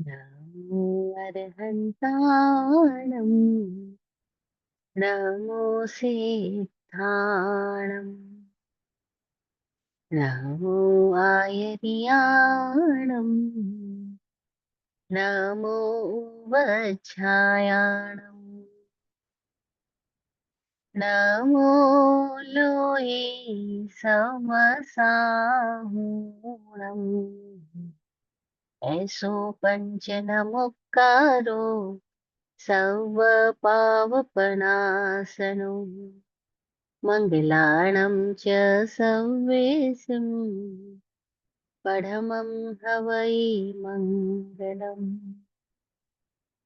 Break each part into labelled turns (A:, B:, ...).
A: नमो अर्हन्ताणं नमो सिद्धाणं नमो आयर्याणं नमो वज्झायाणं नमो लोये समसाहुणम् ऐसो पंचनमुक्कारो सर्वपावपनाशनो मङ्गलाणं च सर्वेशं पठमं हवै मङ्गलम्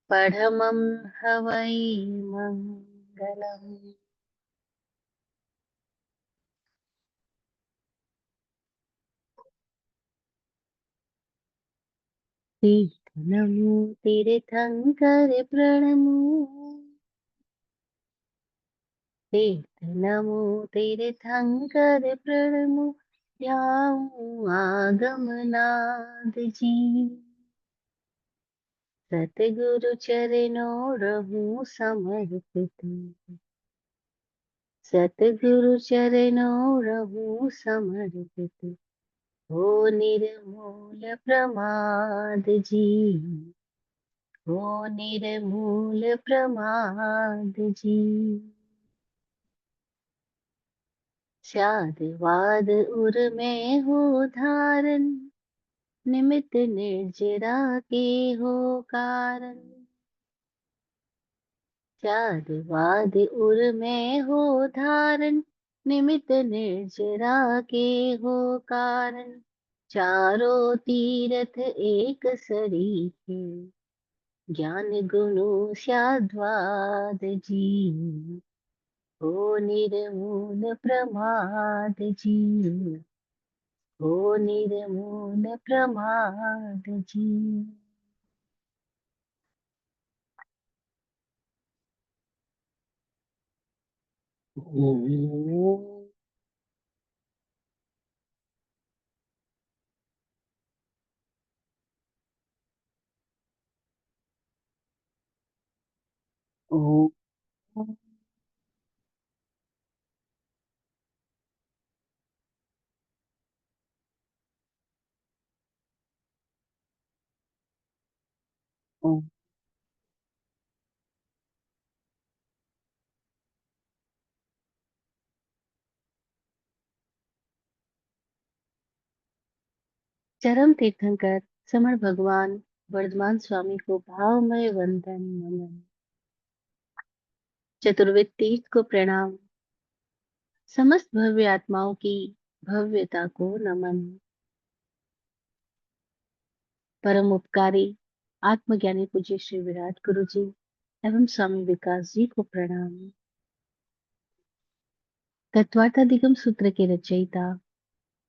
A: पठमं हवै मङ्गलम्। तीर्थनमो तीर्थंकर प्रणमो तीर्थनमो तीर्थंकर प्रणमो जाऊं आगमनाद जी सतगुरु चरणों रहूं समर्पित सतगुरु चरणों रहूं समर्पित हो निर्मूल प्रमाद जी हो निर्मूल प्रमाद जी शाद वाद उर में हो धारण निमित्त निर्जरा के हो कारण शाद वाद उर में हो धारण निमित्त निर्जरा के हो कारण चारों तीरथ एक सरीखे ज्ञान गुरु स्याद्वाद जी हो निर्मूल प्रमाद जी हो निर्मूल प्रमाद जी। ओम ओम ओम। चरम तीर्थंकर समर भगवान वर्धमान स्वामी को भावमय वंदन नमन। चतुर्वेद तीर्थ को प्रणाम। समस्त भव्य आत्माओं की भव्यता को नमन। परम उपकारी आत्मज्ञानी पूज्य श्री विराट गुरु जी एवं स्वामी विकास जी को प्रणाम। तत्वार्थादिगम सूत्र के रचयिता,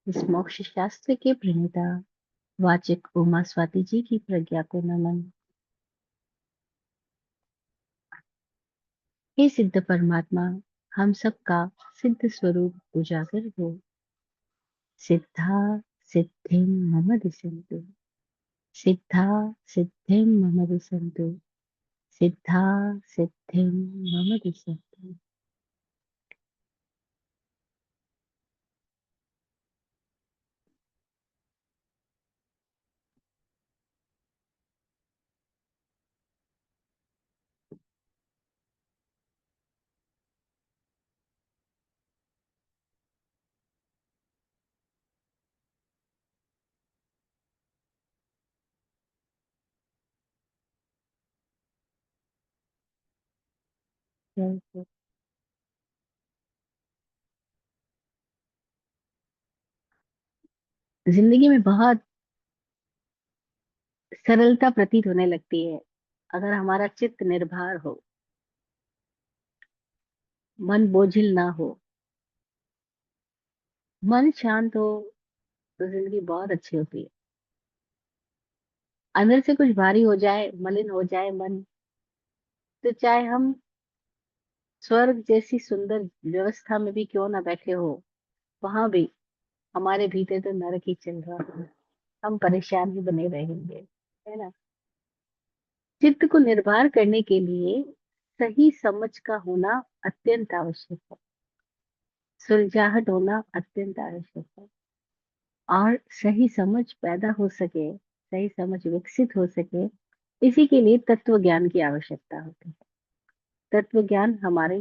A: इस मोक्ष शास्त्र के प्रणेता वाचक उमा स्वाति जी की प्रज्ञा को नमन। हे सिद्ध परमात्मा, हम सबका सिद्ध स्वरूप उजागर हो। सिद्धा सिद्धिं मम दिशन्तु सिद्धा सिद्धिं मम दिशन्तु सिद्धा सिद्धिं मम दिशन्तु। जिंदगी में बहुत सरलता प्रतीत होने लगती है अगर हमारा चित्त निर्भर हो, मन बोझिल ना हो, मन शांत हो तो जिंदगी बहुत अच्छी होती है। अंदर से कुछ भारी हो जाए, मलिन हो जाए मन, तो चाहे हम स्वर्ग जैसी सुंदर व्यवस्था में भी क्यों ना बैठे हो, वहां भी हमारे भीतर तो नरक ही चल रहा है। हम परेशान ही बने रहेंगे, है ना। चित्त को निर्भर करने के लिए सही समझ का होना अत्यंत आवश्यक है। सुलझाहट होना अत्यंत आवश्यक है। और सही समझ पैदा हो सके, सही समझ विकसित हो सके, इसी के लिए तत्व ज्ञान की आवश्यकता होती है। तत्व ज्ञान हमारे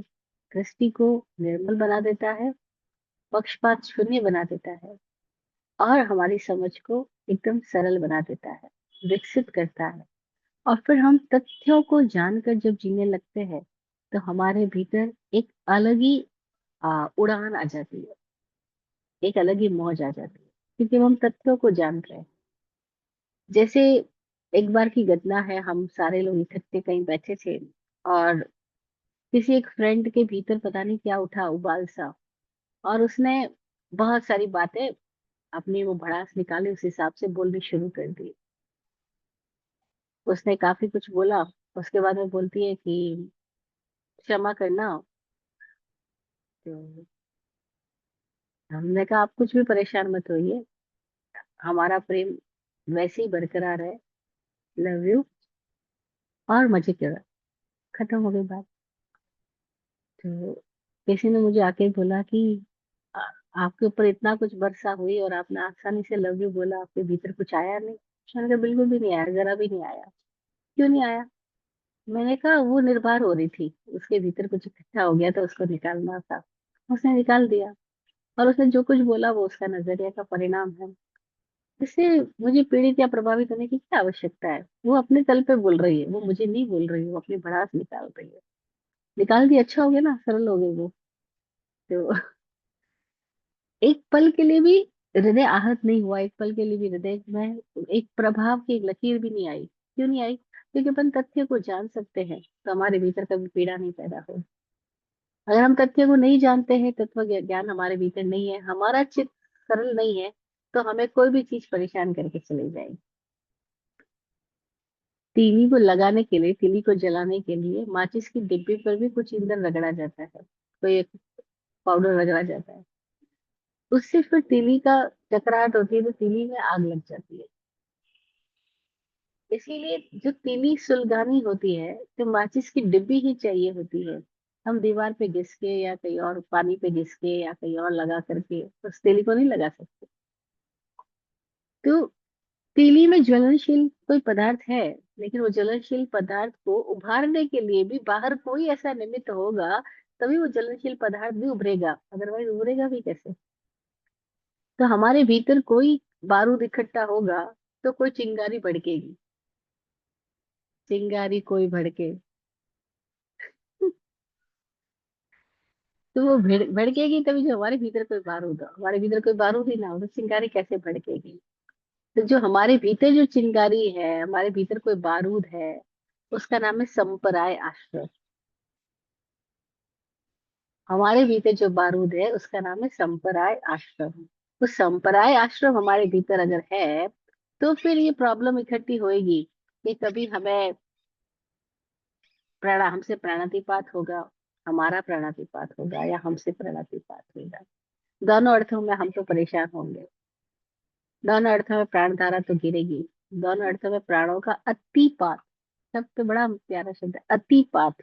A: दृष्टि को निर्मल बना देता है, पक्षपात शून्य बना देता है, और हमारी समझ को एकदम सरल बना देता है, विकसित करता है। और फिर हम तथ्यों को जानकर जब जीने लगते हैं, तो हमारे भीतर एक अलग ही उड़ान आ जाती है, एक अलग ही मौज आ जाती है, क्योंकि हम तथ्यों को जान रहे हैं। जैसे एक बार की घटना है, हम सारे लोग इकट्ठे कहीं बैठे थे, और किसी एक फ्रेंड के भीतर पता नहीं क्या उठा, उबाल सा, और उसने बहुत सारी बातें अपनी वो भड़ास निकाले उस हिसाब से बोलनी शुरू कर दी। उसने काफी कुछ बोला। उसके बाद में बोलती है कि क्षमा करना। तो हमने कहा, आप कुछ भी परेशान मत होइए, हमारा प्रेम वैसे ही बरकरार है, लव यू, और मजे करो। खत्म हो गई बात। तो किसी ने मुझे आके बोला कि आ, आपके ऊपर इतना कुछ बरसा हुई और आपने आसानी से लव यू बोला, आपके भीतर कुछ आया नहीं? मैंने कहा, बिल्कुल भी नहीं आया, जरा भी नहीं आया। क्यों नहीं आया? मैंने कहा, वो निर्भर हो रही थी, उसके भीतर कुछ इकट्ठा हो गया था, उसको निकालना था, उसने निकाल दिया। और उसने जो कुछ बोला वो उसका नजरिया का परिणाम है। इससे मुझे पीड़ित या प्रभावित होने की क्या आवश्यकता है? वो अपने तल पे बोल रही है, वो मुझे नहीं बोल रही है, वो अपनी भड़ास निकाल रही है। निकाल दी, अच्छा हो गया ना, सरल हो गई वो। तो एक पल के लिए भी हृदय आहत नहीं हुआ, एक पल के लिए भी हृदय में एक प्रभाव की एक लकीर भी नहीं आई। क्यों नहीं आई? क्योंकि अपन तथ्य को जान सकते हैं, तो हमारे भीतर कभी पीड़ा नहीं पैदा हो। अगर हम तथ्य को नहीं जानते हैं, तत्व ज्ञान हमारे भीतर नहीं है, हमारा चित्त सरल नहीं है, तो हमें कोई भी चीज परेशान करके चली जाएगी। तीली को लगाने के लिए, तीली को जलाने के लिए माचिस की डिब्बी पर भी कुछ ईंधन रगड़ा जाता है, कोई एक पाउडर रगड़ा जाता है। उससे फिर तीली का चकराहट होती है, तो तीली में आग लग जाती है। इसीलिए जो तीली सुलगानी होती है, तो माचिस की डिब्बी ही चाहिए होती है। हम दीवार पे घिस के या कहीं और पानी पे घिस के या कहीं और लगा करके उस तीली को नहीं लगा सकते। तो तीली में ज्वलनशील कोई पदार्थ है, लेकिन वो ज्वलनशील पदार्थ को उभारने के लिए भी बाहर कोई ऐसा निमित्त होगा, तभी वो ज्वलनशील पदार्थ भी उभरेगा, अदरवाइज उभरेगा भी कैसे? तो हमारे भीतर कोई बारूद इकट्ठा होगा, तो कोई चिंगारी भड़केगी। चिंगारी कोई भड़के तो वो भड़केगी तभी, जो हमारे भीतर कोई बारूद हो। हमारे भीतर कोई बारूद ही ना हो तो चिंगारी कैसे भड़केगी? तो जो हमारे भीतर जो चिंगारी है, हमारे भीतर कोई बारूद है, उसका नाम है संपराय आश्रय। हमारे भीतर जो बारूद है उसका नाम है संपराय आश्रम। तो संपराय आश्रम हमारे भीतर अगर है, तो फिर ये प्रॉब्लम इकट्ठी होएगी कि कभी हमें हमसे प्राणातिपात होगा, हमारा प्राणातिपात होगा, या हमसे प्राणातिपात होगा। दोनों अर्थों में हम तो परेशान होंगे। दोनों अर्थों में प्राण धारा तो गिरेगी। दोनों अर्थों में प्राणों का अतिपात, सबसे बड़ा प्यारा शब्द है अतिपात।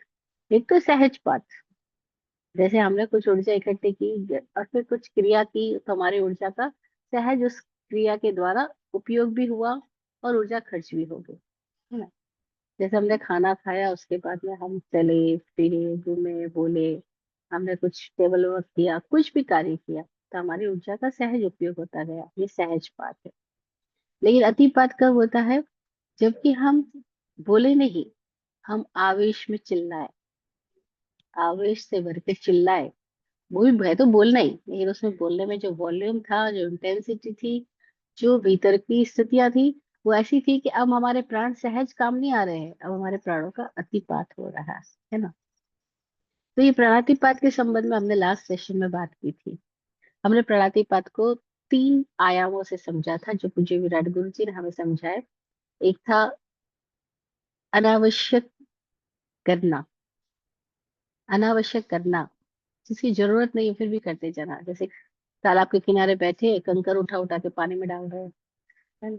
A: एक तो सहजपात, जैसे हमने कुछ ऊर्जा इकट्ठी की और फिर कुछ क्रिया की, तो हमारी ऊर्जा का सहज उस क्रिया के द्वारा उपयोग भी हुआ और ऊर्जा खर्च भी हो गई, है ना? जैसे हमने खाना खाया, उसके बाद में हम चले फिरे, घूमे बोले, हमने कुछ टेबल वर्क किया, कुछ भी कार्य किया, तो हमारी ऊर्जा का सहज उपयोग होता गया, ये सहज बात है। लेकिन अतिपात कब होता है? जबकि हम बोले नहीं, हम आवेश में चिल्लाए, आवेश से भर के चिल्लाए। वो भी है तो बोलना ही, लेकिन उसमें बोलने में जो वॉल्यूम था, जो इंटेंसिटी थी, जो भीतर की स्थितियां थी, वो ऐसी थी कि अब हमारे प्राण सहज काम नहीं आ रहे हैं, अब हमारे प्राणों का अतिपात हो रहा है ना? तो ये प्राणातिपात के संबंध में हमने लास्ट सेशन में बात की थी। हमने प्राणातिपात को 3 आयामों से समझा था, जो पूज्य विराट गुरु जी ने हमें समझाए। एक था अनावश्यक करना, अनावश्यक करना, जिसकी जरूरत नहीं है फिर भी करते जाना। जैसे तालाब के किनारे बैठे कंकर उठा उठा के पानी में डाल रहे हैं, है ना?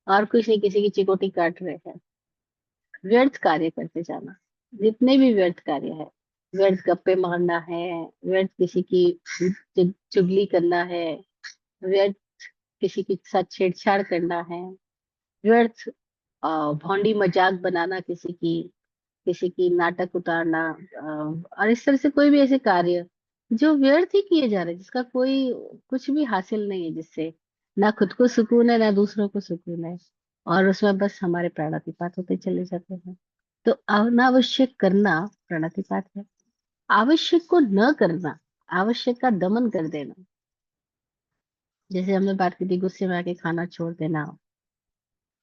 A: और कुछ नहीं, किसी की चिकोटी काट रहे हैं, व्यर्थ कार्य करते जाना, जितने भी व्यर्थ कार्य है, व्यर्थ गप्पे मारना है, व्यर्थ किसी की चुगली करना है, व्यर्थ किसी के साथ छेड़छाड़ करना है, व्यर्थ भौंडी मजाक बनाना किसी की नाटक उतारना, और इस तरह से कोई भी ऐसे कार्य जो व्यर्थ ही किए जा रहे हैं, जिसका कोई कुछ भी हासिल नहीं है, जिससे ना खुद को सुकून है ना दूसरों को सुकून है, और उसमें बस हमारे प्राणातिपात होते चले जाते हैं। तो अनावश्यक करना प्राणातिपात है। आवश्यक को न करना, आवश्यक का दमन कर देना, जैसे हमने बात की थी, गुस्से में आके खाना छोड़ देना,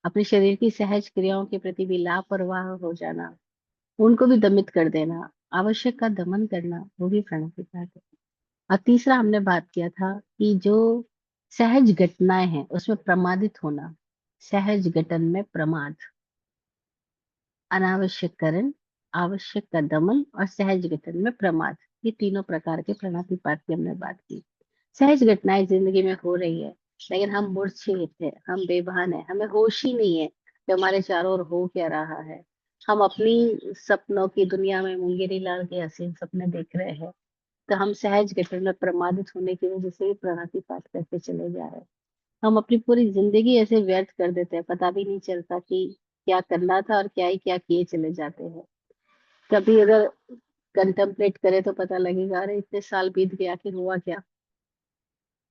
A: अपने शरीर की सहज क्रियाओं के प्रति भी लापरवाह हो जाना, उनको भी दमित कर देना, आवश्यक का दमन करना, वो भी प्राणातिपात है। और तीसरा हमने बात किया था कि जो सहज घटनाएं हैं उसमें प्रमादित होना, सहज घटन में प्रमाद, अनावश्यक करण, आवश्यक का दमन और सहज घटन में प्रमाद, ये तीनों प्रकार के प्राणातिपात की हमने बात की। सहज घटनाएं जिंदगी में हो रही है, लेकिन हम मूर्छित है, हम बेभान है, हमें होश ही नहीं है कि हमारे चारों ओर हो क्या रहा है। हम अपनी सपनों की दुनिया में मुंगेरी लाल के हसीन सपने देख रहे हैं, तो हम सहज घटना में प्रमादित होने की वजह से भी प्राणातिपात करते चले जा रहे हैं। हम अपनी पूरी जिंदगी ऐसे व्यर्थ कर देते हैं, पता भी नहीं चलता कि क्या करना था और क्या ही क्या किए चले जाते हैं। कभी अगर कंटेम्पलेट करें तो पता लगेगा, अरे इतने साल बीत गए, आखिर हुआ क्या।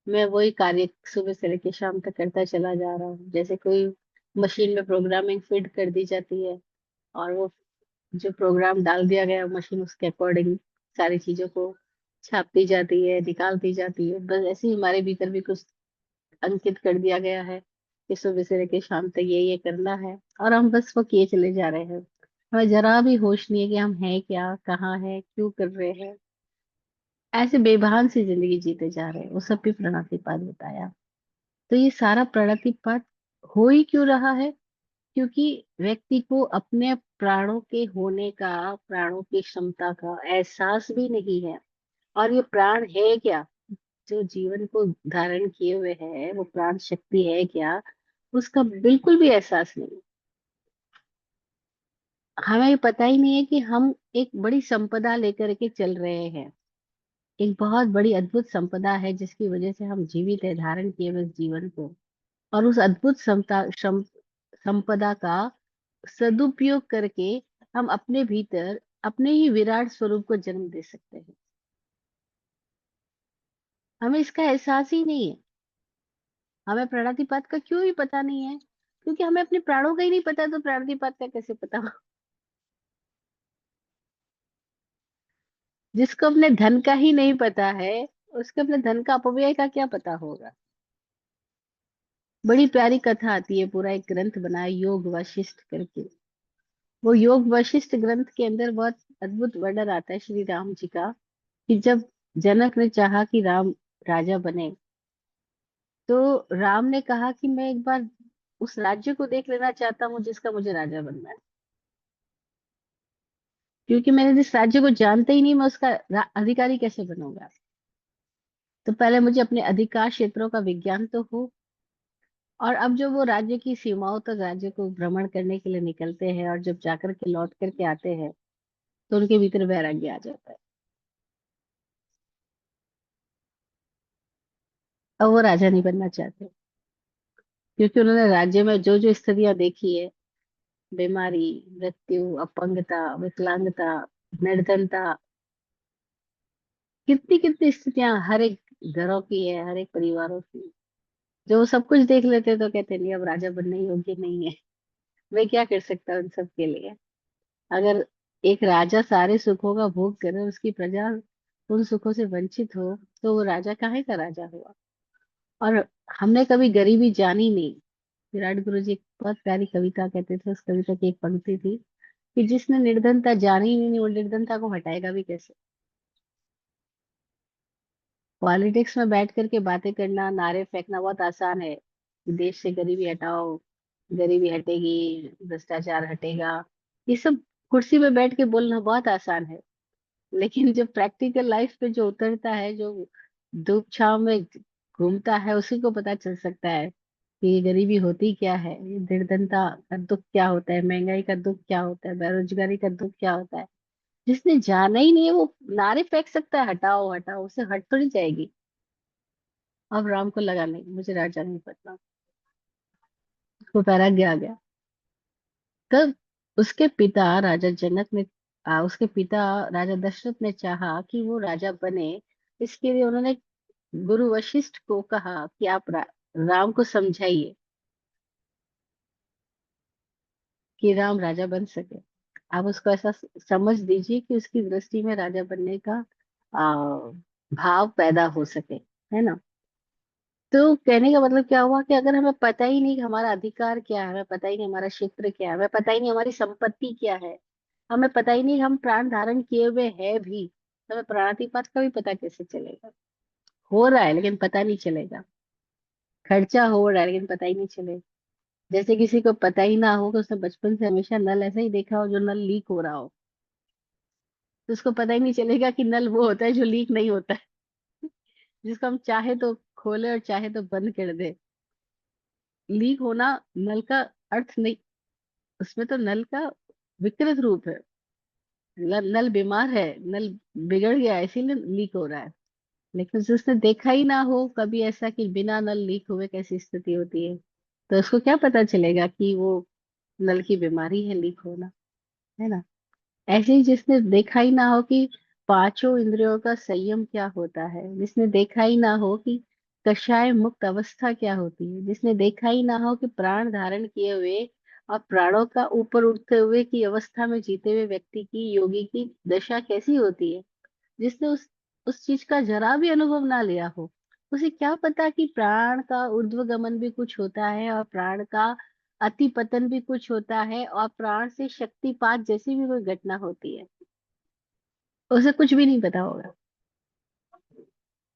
A: मैं वही कार्य सुबह से लेकर शाम तक करता चला जा रहा हूँ, जैसे कोई मशीन में प्रोग्रामिंग फीड कर दी जाती है, और वो जो प्रोग्राम डाल दिया गया मशीन उसके अकॉर्डिंग सारी चीजों को छापती जाती है, निकालती जाती है। बस ऐसे ही हमारे भीतर भी कुछ अंकित कर दिया गया है कि सुबह से लेकर शाम तक ये करना है, और हम बस वो किए चले जा रहे हैं। हमें जरा भी होश नहीं है कि हम हैं क्या, कहाँ है, क्यों कर रहे हैं। ऐसे बेभान सी जिंदगी जीते जा रहे हैं, वो सब भी प्रणतिपात बताया। तो ये सारा प्रणतिपात हो ही क्यों रहा है? क्योंकि व्यक्ति को अपने प्राणों के होने का, प्राणों की क्षमता का एहसास भी नहीं है। और ये प्राण है क्या, जो जीवन को धारण किए हुए है, वो प्राण शक्ति है क्या, उसका बिल्कुल भी एहसास नहीं। हमें ये पता ही नहीं है कि हम एक बड़ी संपदा लेकर के चल रहे हैं, एक बहुत बड़ी अद्भुत संपदा है जिसकी वजह से हम जीवित है, धारण किए हुए इस जीवन को। और उस अद्भुत संपदा का सदुपयोग करके हम अपने भीतर अपने ही विराट स्वरूप को जन्म दे सकते हैं। हमें इसका एहसास ही नहीं है। हमें प्राणातिपात का क्यों ही पता नहीं है? क्योंकि हमें अपने प्राणों का ही नहीं पता, तो प्राणातिपात का कैसे पता हो? जिसको अपने धन का ही नहीं पता है, उसको अपने धन का अपव्यय का क्या पता होगा। बड़ी प्यारी कथा आती है, पूरा एक ग्रंथ बना है योग वशिष्ठ करके। वो योग वशिष्ठ ग्रंथ के अंदर बहुत अद्भुत वर्णन आता है श्री राम जी का, कि जब जनक ने चाहा कि राम राजा बने, तो राम ने कहा कि मैं एक बार उस राज्य को देख लेना चाहता हूँ जिसका मुझे राजा बनना है, क्योंकि मैंने जिस राज्य को जानता ही नहीं, मैं उसका अधिकारी कैसे बनूंगा। तो पहले मुझे अपने अधिकार क्षेत्रों का विज्ञान तो हो। और अब जो वो राज्य की सीमाओं तक राज्य को भ्रमण करने के लिए निकलते हैं, और जब जाकर के लौट करके आते हैं, तो उनके भीतर वैराग्य आ जाता है। अब वो राजा नहीं बनना चाहते, क्योंकि उन्होंने राज्य में जो जो स्थितियां देखी है, बीमारी, मृत्यु, अपंगता, विकलांगता, निर्धनता, कितनी कितनी स्थितियां हर एक घरों की है, हर एक परिवारों की। जो वो सब कुछ देख लेते तो कहते नहीं, अब राजा बनने योग्य नहीं है, मैं क्या कर सकता हूँ उन सब के लिए। अगर एक राजा सारे सुखों का भोग करे, उसकी प्रजा उन सुखों से वंचित हो, तो वो राजा काहे का राजा हुआ। और हमने कभी गरीबी जानी नहीं। विराट गुरु जी एक बहुत प्यारी कविता कहते थे, उस कविता की एक पंक्ति थी कि जिसने निर्धनता जानी ही नहीं, वो निर्धनता को हटाएगा भी कैसे। पॉलिटिक्स में बैठ करके बातें करना, नारे फेंकना बहुत आसान है कि देश से गरीबी हटाओ, गरीबी हटेगी, भ्रष्टाचार हटेगा, ये सब कुर्सी पे बैठ के बोलना बहुत आसान है। लेकिन जो प्रैक्टिकल लाइफ पे जो उतरता है, जो धूप छाव में घूमता है, उसी को पता चल सकता है कि ये गरीबी होती क्या है, ये निर्धनता का दुख क्या होता है, महंगाई का दुख क्या होता है, बेरोजगारी का दुख क्या होता है। जिसने जाना ही नहीं है वो नारे फेंक सकता है, हटाओ हटाओ, उसे हट थोड़ी जाएगी। अब राम को लगा नहीं, मुझे राजा नहीं बनना। वो वैराग्य आ गया। तब उसके पिता राजा जनक ने उसके पिता राजा दशरथ ने चाहा कि वो राजा बने। इसके लिए उन्होंने गुरु वशिष्ठ को कहा कि आप राम को समझाइए कि राम राजा बन सके। आप उसको ऐसा समझ दीजिए कि उसकी दृष्टि में राजा बनने का भाव पैदा हो सके, है ना। तो कहने का मतलब क्या हुआ कि अगर हमें पता ही नहीं कि हमारा अधिकार क्या है, हमें पता ही नहीं हमारा क्षेत्र क्या है, हमें पता ही नहीं हमारी संपत्ति क्या है, हमें पता ही नहीं हम प्राण धारण किए हुए हैं भी, तो हमें प्राणातिपात का भी पता कैसे चलेगा। हो रहा है लेकिन पता नहीं चलेगा। खर्चा हो रहा है लेकिन पता ही नहीं चलेगा। जैसे किसी को पता ही ना हो कि उसने बचपन से हमेशा नल ऐसा ही देखा हो जो नल लीक हो रहा हो, तो उसको पता ही नहीं चलेगा कि नल वो होता है जो लीक नहीं होता है, जिसको हम चाहे तो खोले और चाहे तो बंद कर दे। लीक होना नल का अर्थ नहीं, उसमें तो नल का विकृत रूप है। नल बीमार है, नल बिगड़ गया है, इसीलिए लीक हो रहा है। लेकिन जिसने देखा ही ना हो कभी ऐसा कि बिना नल लीक हुए कैसी स्थिति होती है, तो उसको क्या पता चलेगा कि वो नल की बीमारी है लीक होना, है ना। ऐसे ही जिसने देखा ही ना हो कि पांचों इंद्रियों का संयम क्या होता है, जिसने देखा ही ना हो कि कषाय मुक्त अवस्था क्या होती है, जिसने देखा ही ना हो कि प्राण धारण किए हुए और प्राणों का ऊपर उठते हुए की अवस्था में जीते हुए व्यक्ति की, योगी की दशा कैसी होती है, जिसने उस चीज का जरा भी अनुभव ना लिया हो, उसे क्या पता कि प्राण का ऊर्ध्वगमन भी कुछ होता है और प्राण का अति पतन भी कुछ होता है और प्राण से शक्तिपात जैसी भी कोई घटना होती है। उसे कुछ भी नहीं पता होगा।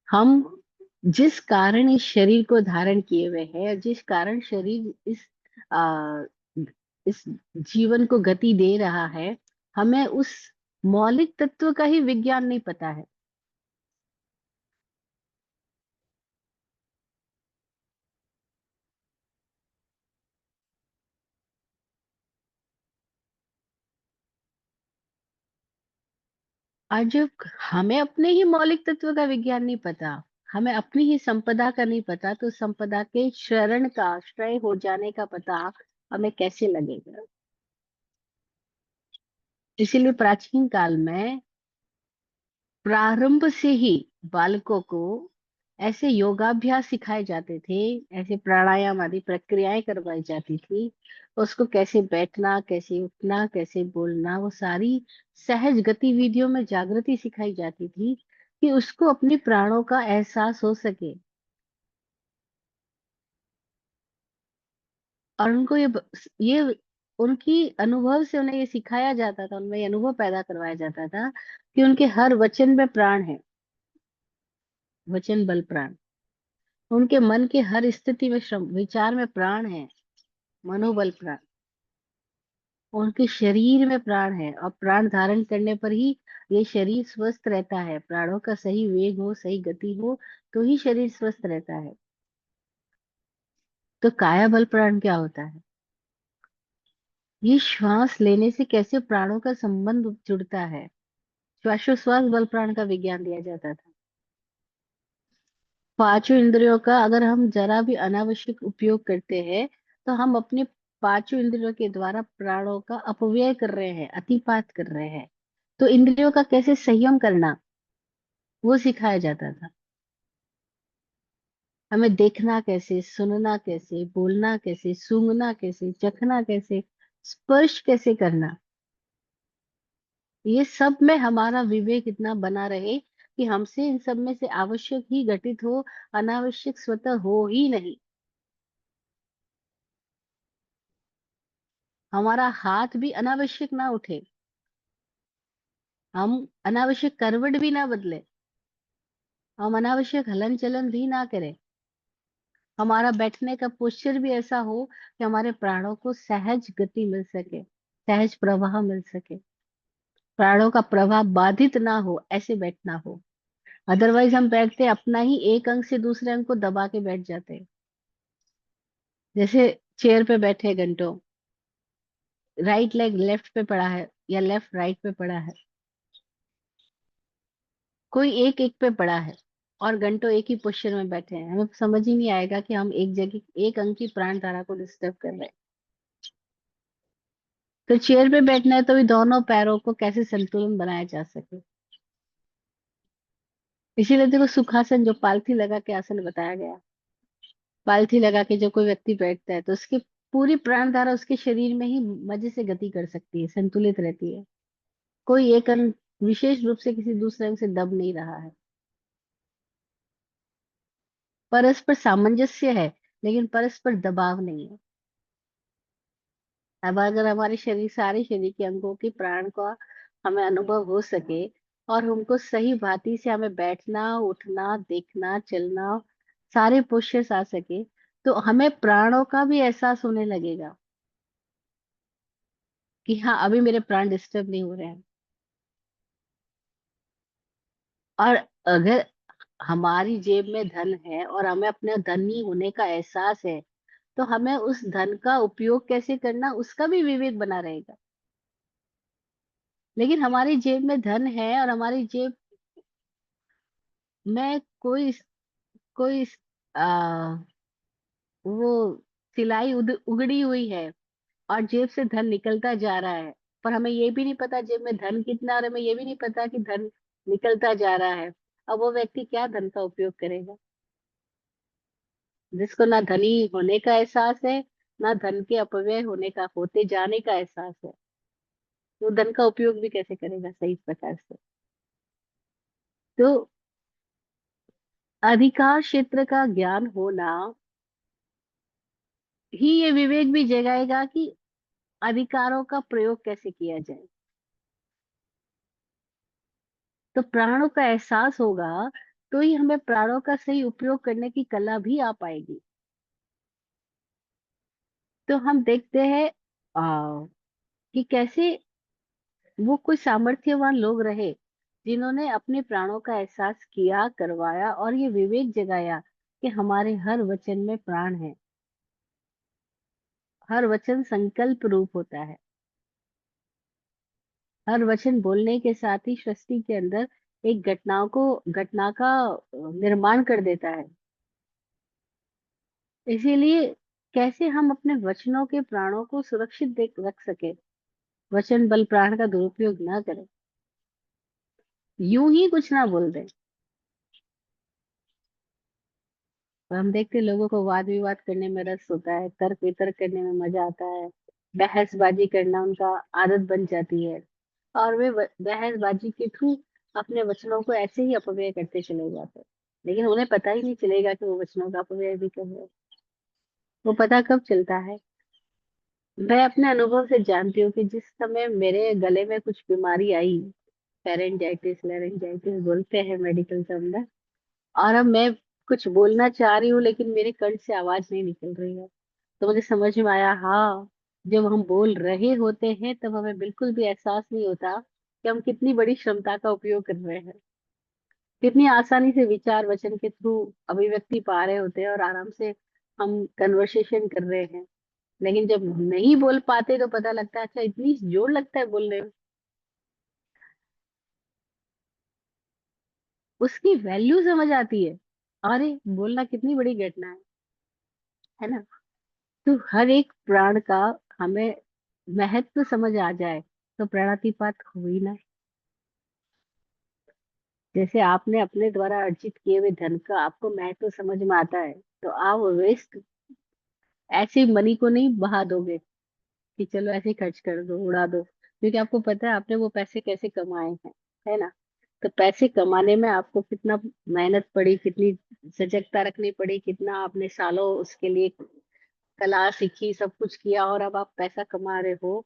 A: हम जिस कारण इस शरीर को धारण किए हुए हैं, जिस कारण शरीर आ, इस जीवन को गति दे रहा है, हमें उस मौलिक तत्व का ही विज्ञान नहीं पता है। और जब हमें अपने ही मौलिक तत्व का विज्ञान नहीं पता, हमें अपनी ही संपदा का नहीं पता, तो संपदा के शरण का श्रेय हो जाने का पता हमें कैसे लगेगा। इसीलिए प्राचीन काल में प्रारंभ से ही बालकों को ऐसे योगाभ्यास सिखाए जाते थे, ऐसे प्राणायाम आदि प्रक्रियाएं करवाई जाती थी। उसको कैसे बैठना, कैसे उठना, कैसे बोलना, वो सारी सहज गतिविधियों में जागृति सिखाई जाती थी कि उसको अपने प्राणों का एहसास हो सके। और उनको ये उनकी अनुभव से उन्हें ये सिखाया जाता था, उनमें ये अनुभव पैदा करवाया जाता था कि उनके हर वचन में प्राण है। वचन बल प्राण। उनके मन के हर स्थिति में श्रम विचार में प्राण है, मनोबल प्राण। उनके शरीर में प्राण है और प्राण धारण करने पर ही ये शरीर स्वस्थ रहता है। प्राणों का सही वेग हो, सही गति हो, तो ही शरीर स्वस्थ रहता है। तो काया बल प्राण क्या होता है? ये श्वास लेने से कैसे प्राणों का संबंध जुड़ता है। श्वासोश्वास बल प्राण का विज्ञान दिया जाता था। पांचों इंद्रियों का अगर हम जरा भी अनावश्यक उपयोग करते हैं, तो हम अपने पांचों इंद्रियों के द्वारा प्राणों का अपव्यय कर रहे हैं, अतिपात कर रहे हैं। तो इंद्रियों का कैसे संयम करना, वो सिखाया जाता था। हमें देखना कैसे, सुनना कैसे, बोलना कैसे, सूंघना कैसे, चखना कैसे, स्पर्श कैसे करना, ये सब में हमारा विवेक इतना बना रहे कि हमसे इन सब में से आवश्यक ही घटित हो, अनावश्यक स्वतः हो ही नहीं। हमारा हाथ भी अनावश्यक ना उठे, हम अनावश्यक करवट भी ना बदले, हम अनावश्यक हलन चलन भी ना करें। हमारा बैठने का पोस्चर भी ऐसा हो कि हमारे प्राणों को सहज गति मिल सके, सहज प्रवाह मिल सके, प्राणों का प्रवाह बाधित ना हो, ऐसे बैठना हो। अदरवाइज हम बैठते अपना ही एक अंग से दूसरे अंग को दबा के बैठ जाते हैं। जैसे चेयर पे बैठे घंटों, राइट लेग लेफ्ट पे पड़ा है या लेफ्ट राइट पे पड़ा है, कोई एक एक पे पड़ा है, और घंटों एक ही पोस्चर में बैठे हैं, हमें समझ ही नहीं आएगा कि हम एक जगह एक अंग की प्राण धारा को डिस्टर्ब कर रहे हैं। तो चेयर पे बैठना है तो भी दोनों पैरों को कैसे संतुलन बनाया जा सके। इसीलिए देखो सुखासन, जो पालथी लगा के आसन बताया गया, पालथी लगा के जो कोई व्यक्ति बैठता है तो उसकी पूरी प्राण धारा उसके शरीर में ही मजे से गति कर सकती है, संतुलित रहती है। कोई एक अंग विशेष रूप से किसी दूसरे अंग से दब नहीं रहा है। परस्पर सामंजस्य है, लेकिन परस्पर दबाव नहीं है। अब अगर हमारे शरीर, सारे शरीर के अंगों की प्राण का हमें अनुभव हो सके, और हमको सही भांति से हमें बैठना, उठना, देखना, चलना, सारे पोस्चर्स आ सके, तो हमें प्राणों का भी एहसास होने लगेगा कि हाँ अभी मेरे प्राण डिस्टर्ब नहीं हो रहे हैं। और अगर हमारी जेब में धन है और हमें अपने धनी होने का एहसास है, तो हमें उस धन का उपयोग कैसे करना उसका भी विवेक बना रहेगा। लेकिन हमारी जेब में धन है और हमारी जेब में कोई आ, वो सिलाई उगड़ी हुई है, और जेब से धन निकलता जा रहा है, पर हमें ये भी नहीं पता जेब में धन कितना, और हमें ये भी नहीं पता कि धन निकलता जा रहा है। अब वो व्यक्ति क्या धन का उपयोग करेगा? जिसको ना धनी होने का एहसास है, ना धन के अपव्यय होने का, होते जाने का एहसास है, तो धन का उपयोग भी कैसे करेगा सही प्रकार से? तो अधिकार क्षेत्र का ज्ञान होना ही ये विवेक भी जगाएगा कि अधिकारों का प्रयोग कैसे किया जाए। तो प्राणों का एहसास होगा, तो ही हमें प्राणों का सही उपयोग करने की कला भी आ पाएगी। तो हम देखते हैं कि कैसे वो कोई सामर्थ्यवान लोग रहे, जिन्होंने अपने प्राणों का एहसास किया, करवाया, और ये विवेक जगाया कि हमारे हर वचन में प्राण है। हर वचन संकल्प रूप होता है। हर वचन बोलने के साथ ही सृष्टि के अंदर एक घटना का निर्माण कर देता है। इसीलिए कैसे हम अपने वचनों के प्राणों को सुरक्षित देख रख सके, वचन बल प्राण का दुरुपयोग ना करें, यूं ही कुछ ना बोल दें। और हम देखते हैं, लोगों को वाद विवाद करने में रस होता है, तर्क वितर्क करने में मजा आता है, बहसबाजी करना उनका आदत बन जाती है, और वे बहसबाजी के थ्रू अपने वचनों को ऐसे ही अपव्यय करते चले जाते हैं। लेकिन उन्हें पता ही नहीं चलेगा कि वो वचनों का अपव्यय भी कर रहे हैं। वो पता कब चलता है? मैं अपने अनुभव से जानती हूँ कि जिस समय मेरे गले में कुछ बीमारी आई, फेरेंजाइटिस लेरेंजाइटिस बोलते हैं मेडिकल टर्म में, और अब मैं कुछ बोलना चाह रही हूँ लेकिन मेरे कंठ से आवाज नहीं निकल रही है, तो मुझे समझ में आया, हाँ, जब हम बोल रहे होते हैं तब हमें बिल्कुल भी एहसास नहीं होता कि हम कितनी बड़ी क्षमता का उपयोग कर रहे हैं, कितनी आसानी से विचार वचन के थ्रू अभिव्यक्ति पा रहे होते हैं, और आराम से हम कन्वर्सेशन कर रहे हैं। लेकिन जब नहीं बोल पाते तो पता लगता है, अच्छा इतनी जोर लगता है बोलने में। उसकी वैल्यू समझ आती है, अरे बोलना कितनी बड़ी घटना है ना? तो हर एक प्राण का हमें महत्व समझ आ जाए, तो प्राणातिपात हुई ना। जैसे आपने अपने द्वारा अर्जित किए हुए धन का आपको महत्व समझ में आता है, तो आप वेस्ट ऐसे मनी को नहीं बहा दोगे कि चलो ऐसे ही खर्च कर दो, उड़ा दो, क्योंकि आपको पता है आपने वो पैसे कैसे कमाए हैं, है ना? तो पैसे कमाने में आपको कितना मेहनत पड़ी, कितनी सजगता रखनी पड़ी, कितना आपने सालों उसके लिए कला सीखी, सब कुछ किया, और अब आप पैसा कमा रहे हो।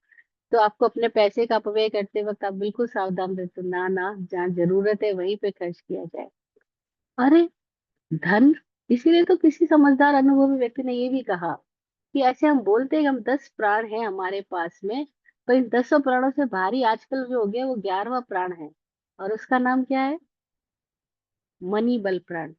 A: तो आपको अपने पैसे का अपव्यय करते वक्त आप बिल्कुल सावधान रहते हो, ना ना, जहाँ जरूरत है वहीं पे खर्च किया जाए। अरे धन, इसीलिए तो किसी समझदार अनुभवी व्यक्ति ने ये भी कहा कि ऐसे हम बोलते हैं कि हम 10 प्राण हैं हमारे पास में, पर इन 10 प्राणों से भारी आजकल जो हो गया वो 11वां प्राण है, और उसका नाम क्या है? मनी बल प्राण।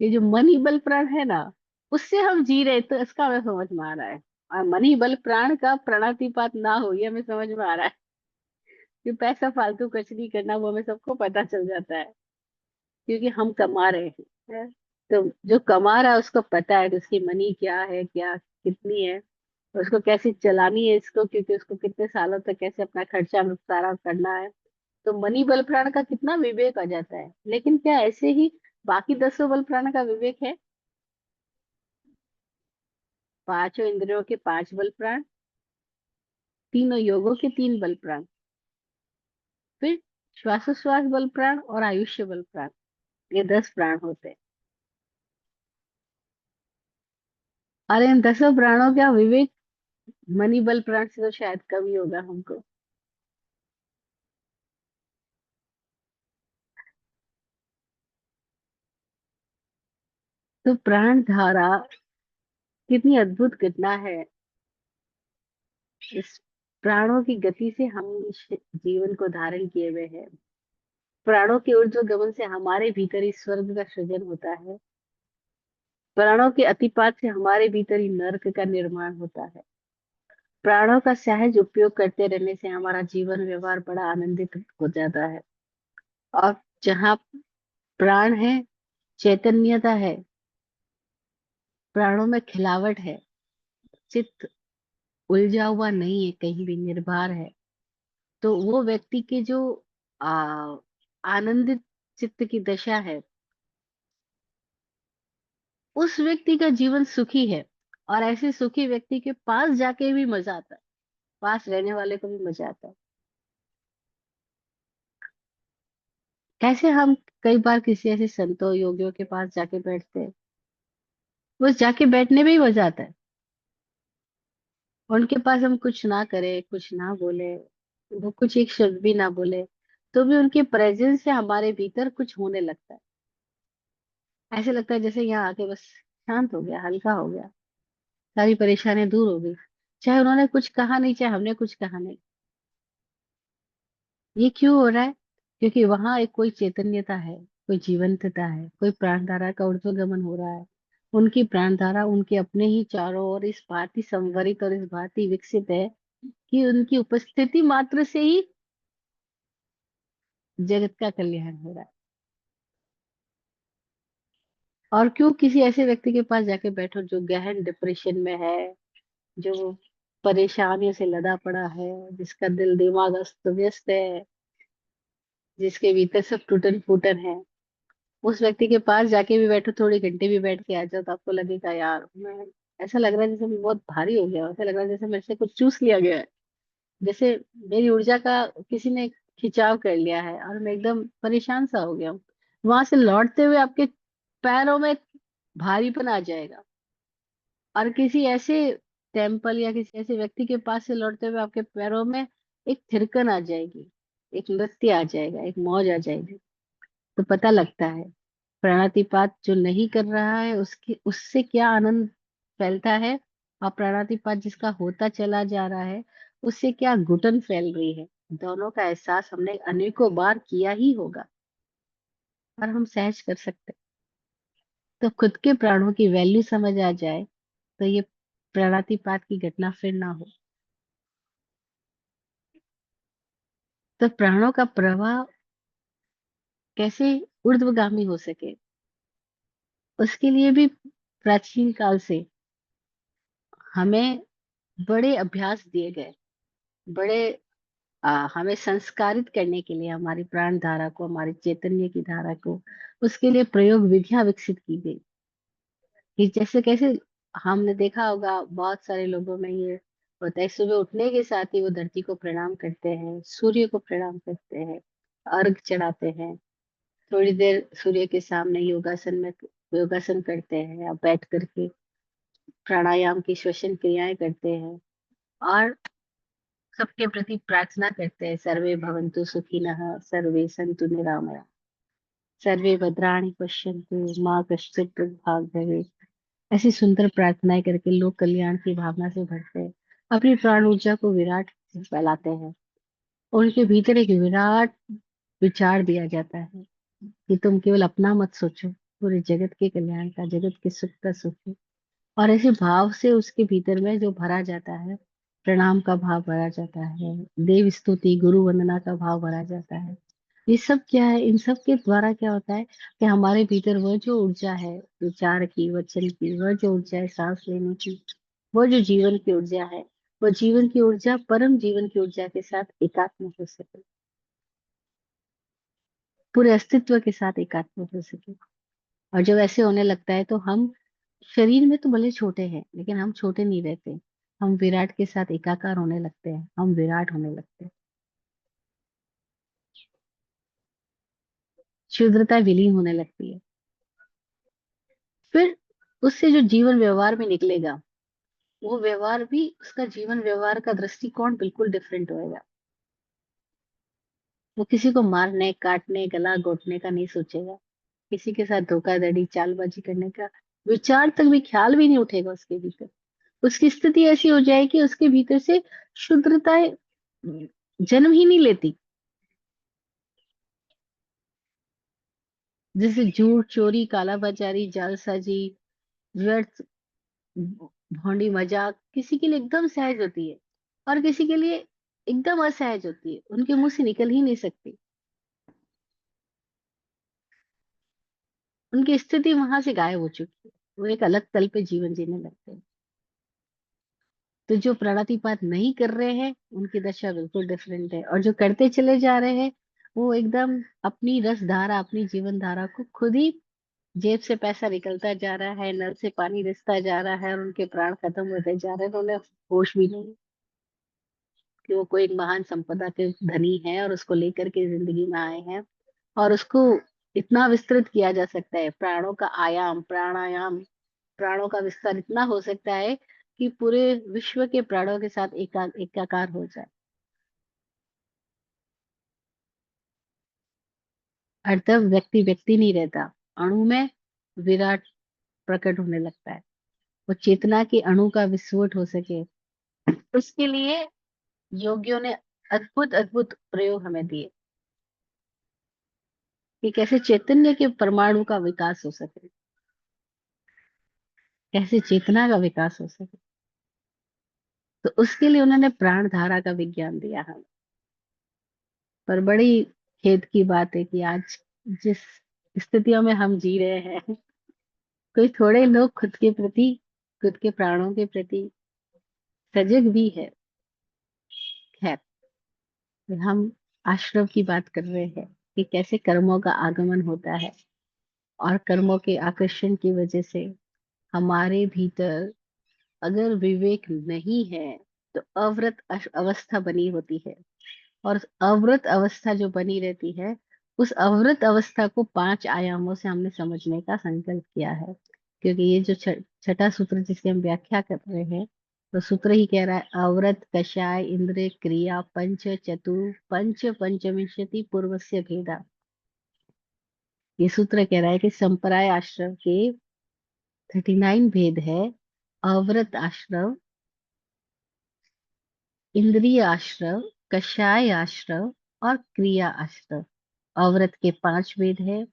A: ये जो मनी बल प्राण है ना, उससे हम जी रहे, तो इसका हमें समझ में आ रहा है। और मनी बल प्राण का प्रणतिपात ना हो, ये हमें समझ में आ रहा है कि पैसा फालतू खर्च नहीं करना, वो हमें सबको पता चल जाता है, क्योंकि हम कमा रहे हैं। तो जो कमा रहा है उसको पता है कि उसकी मनी क्या है, क्या कितनी है, और उसको कैसे चलानी है इसको, क्योंकि उसको कितने सालों तक कैसे अपना खर्चा निपटारा करना है। तो मनी बल प्राण का कितना विवेक आ जाता है। लेकिन क्या ऐसे ही बाकी 10 बल प्राण का विवेक है? पांचों इंद्रियों के 5 बल प्राण, तीनों योगों के 3 बल प्राण, फिर श्वासोश्वास बल प्राण और आयुष्य बल प्राण, ये 10 प्राण होते हैं। और इन 10 प्राणों का विवेक मनी बल प्राण से तो शायद कम ही होगा हमको। तो प्राण धारा कितनी अद्भुत घटना है। इस प्राणों की गति से हम इस जीवन को धारण किए हुए हैं। प्राणों के ऊर्ध्व गमन से हमारे भीतर ही स्वर्ग का सृजन होता है। प्राणों के अतिपात से हमारे भीतर ही नर्क का निर्माण होता है। प्राणों का सहज उपयोग करते रहने से हमारा जीवन व्यवहार बड़ा आनंदित हो जाता है। और जहाँ प्राण है, चैतन्यता है, प्राणों में खिलावट है, चित्त उलझा हुआ नहीं है, कहीं भी निर्भर है, तो वो व्यक्ति के जो आ, आनंदित चित्त की दशा है, उस व्यक्ति का जीवन सुखी है। और ऐसे सुखी व्यक्ति के पास जाके भी मजा आता है, पास रहने वाले को भी मजा आता है। कैसे हम कई बार किसी ऐसे संतों योगियों के पास जाके बैठते हैं, बस जाके बैठने में ही मजा आता है। उनके पास हम कुछ ना करें, कुछ ना बोले, वो कुछ एक शब्द भी ना बोले, तो भी उनके प्रेजेंस से हमारे भीतर कुछ होने लगता है। ऐसे लगता है जैसे यहाँ आके बस शांत हो गया, हल्का हो गया, सारी परेशानियां दूर हो गई। चाहे उन्होंने कुछ कहा नहीं, चाहे हमने कुछ कहा नहीं। ये क्यों हो रहा है? क्योंकि वहां एक कोई चैतन्यता है, कोई जीवंतता है, कोई प्राणधारा का ऊर्ध्वगमन हो रहा है। उनकी प्राणधारा उनके अपने ही चारों ओर इस भांति संवरित और इस भांति विकसित है कि उनकी उपस्थिति मात्र से ही जगत का कल्याण हो रहा है। और क्यों किसी ऐसे व्यक्ति के पास जाके बैठो जो गहन डिप्रेशन में है, जो परेशानियों से लदा पड़ा है, जिसका दिल दिमाग अस्त व्यस्त है, जिसके भीतर सब टूटन फूटन है, उस व्यक्ति के पास जाके भी बैठो, थोड़े घंटे भी बैठ के आ जाओ, तो आपको लगेगा यार मैं, ऐसा लग रहा है जैसे मैं बहुत भारी हो गया हूं, ऐसा लग रहा है जैसे मेरे से कुछ चूस लिया गया है, जैसे मेरी ऊर्जा का किसी ने खिंचाव कर लिया है और मैं एकदम परेशान सा हो गया हूँ। वहां से लौटते हुए आपके पैरों में भारीपन आ जाएगा। और किसी ऐसे टेम्पल या किसी ऐसे व्यक्ति के पास से लौटते हुए आपके पैरों में एक थिरकन आ जाएगी, एक नृत्य आ जाएगा, एक मौज आ जाएगी। तो पता लगता है प्राणातिपात जो नहीं कर रहा है उसकी उससे क्या आनंद फैलता है, और प्राणातिपात जिसका होता चला जा रहा है उससे क्या घुटन फैल रही है। दोनों का एहसास हमने अनेकों बार किया ही होगा, और हम सहज कर सकते हैं। तो खुद के प्राणों की वैल्यू समझ आ जाए, तो ये प्राणातिपात की घटना फिर ना हो। तो प्राणों का प्रवाह कैसे ऊर्ध्वगामी हो सके, उसके लिए भी प्राचीन काल से हमें बड़े अभ्यास दिए गए, बड़े हमें संस्कारित करने के लिए हमारी प्राण धारा को, हमारी चैतन्य की धारा को, उसके लिए प्रयोग विधियां विकसित की गई। कि जैसे कैसे हमने देखा होगा बहुत सारे लोगों में ये होता है, सुबह उठने के साथ ही वो धरती को प्रणाम करते हैं, सूर्य को प्रणाम करते हैं, अर्घ चढ़ाते हैं, थोड़ी देर सूर्य के सामने योगासन में योगासन करते हैं, या बैठ करके प्राणायाम की श्वसन क्रियाएं करते हैं, और सबके प्रति प्रार्थना करते हैं, सर्वे भवन्तु सुखिनः, सर्वे सन्तु निरामया, सर्वे भद्राणि पश्यन्तु माँ कश्चित् दुर्भाग् भवेत्। ऐसी सुंदर प्रार्थनाएं करके लोग कल्याण की भावना से भरते हैं, अपनी प्राण ऊर्जा को विराट से फैलाते हैं, और उनके भीतर एक विराट विचार दिया जाता है। कि तुम केवल अपना मत सोचो, पूरे जगत के कल्याण का, जगत के सुख का सोचो। और ऐसे भाव से उसके भीतर में जो भरा जाता है, प्रणाम का भाव भरा जाता है, देव स्तुति गुरु वंदना का भाव भरा जाता है। ये सब क्या है, इन सब के द्वारा क्या होता है कि हमारे भीतर वह जो ऊर्जा है, विचार की, वचन की, वह जो ऊर्जा है सांस लेने की, वो जो जीवन की ऊर्जा है, वो जीवन की ऊर्जा परम जीवन की ऊर्जा के साथ एकात्म हो सके, पूरे अस्तित्व के साथ एकात्म हो सके। और जब ऐसे होने लगता है तो हम शरीर में तो भले छोटे हैं, लेकिन हम छोटे नहीं रहते। हम विराट के साथ एकाकार होने लगते हैं, हम विराट होने लगते हैं। शुद्रता विलीन होने लगती है। फिर उससे जो जीवन व्यवहार में निकलेगा, वो व्यवहार भी, उसका जीवन व्यवहार का दृष्टिकोण बिल्कुल डिफरेंट होएगा। वो किसी को मारने, काटने, गला घोटने का नहीं सोचेगा। किसी के साथ धोखाधड़ी, चालबाजी करने का विचार तक भी, ख्याल भी नहीं उठेगा उसके भीतर। उसकी स्थिति ऐसी हो जाएगी, उसके भीतर से शुद्रताएं जन्म ही नहीं लेती। जैसे झूठ, चोरी, कालाबाजारी, जालसाजी, व्यर्थ, भोंडी मजाक किसी के लिए एकदम सहज होती है, और किसी के लिए एकदम असहज होती है, उनके मुंह से निकल ही नहीं सकती। उनकी स्थिति वहां से गायब हो चुकी है, वो एक अलग तल पे जीवन जीने लगते हैं। तो जो प्राणातिपात नहीं कर रहे हैं, उनकी दशा बिल्कुल डिफरेंट है, और जो करते चले जा रहे हैं, वो एकदम अपनी रस धारा, अपनी जीवन धारा को खुद ही, जेब से पैसा निकलता जा रहा है, नल से पानी रिसता जा रहा है, और उनके प्राण खत्म होते जा रहे हैं, तो उन्हें होश भी नहीं कि वो कोई एक महान संपदा के धनी है और उसको लेकर के जिंदगी में आए हैं। और उसको इतना विस्तृत किया जा सकता है, प्राणों का आयाम, प्राणायाम, प्राणों का विस्तार इतना हो सकता है कि पूरे विश्व के प्राणों के साथ एकाकार हो जाए। और तब व्यक्ति व्यक्ति नहीं रहता, अणु में विराट प्रकट होने लगता है। वो चेतना के अणु का विस्फोट हो सके, उसके लिए योगियों ने अद्भुत अद्भुत प्रयोग हमें दिए कि कैसे चैतन्य के परमाणु का विकास हो सके, कैसे चेतना का विकास हो सके। तो उसके लिए उन्होंने प्राण धारा का विज्ञान दिया हमें। पर बड़ी खेद की बात है कि आज जिस स्थितियों में हम जी रहे हैं, कोई थोड़े लोग खुद के प्रति, खुद के प्राणों के प्रति सजग भी है। खैर, हम आश्रम की बात कर रहे हैं कि कैसे कर्मों का आगमन होता है, और कर्मों के आकर्षण की वजह से हमारे भीतर अगर विवेक नहीं है, तो अवृत अवस्था बनी होती है। और अवृत अवस्था जो बनी रहती है, उस अवृत अवस्था को 5 आयामों से हमने समझने का संकल्प किया है। क्योंकि ये जो छठा सूत्र जिसकी हम व्याख्या कर रहे हैं, तो सूत्र ही कह रहा है, अवृत कषाय इंद्रिय क्रिया पंच चतुर पंच पंचविंशति पूर्वस्य भेदा। ये सूत्र कह रहा है कि संप्राय आश्रम के 39 भेद है। अवृत आश्रम, इंद्रिय आश्रम, कषाय आश्रम और क्रिया आश्रम। अवृत के 5 भेद है,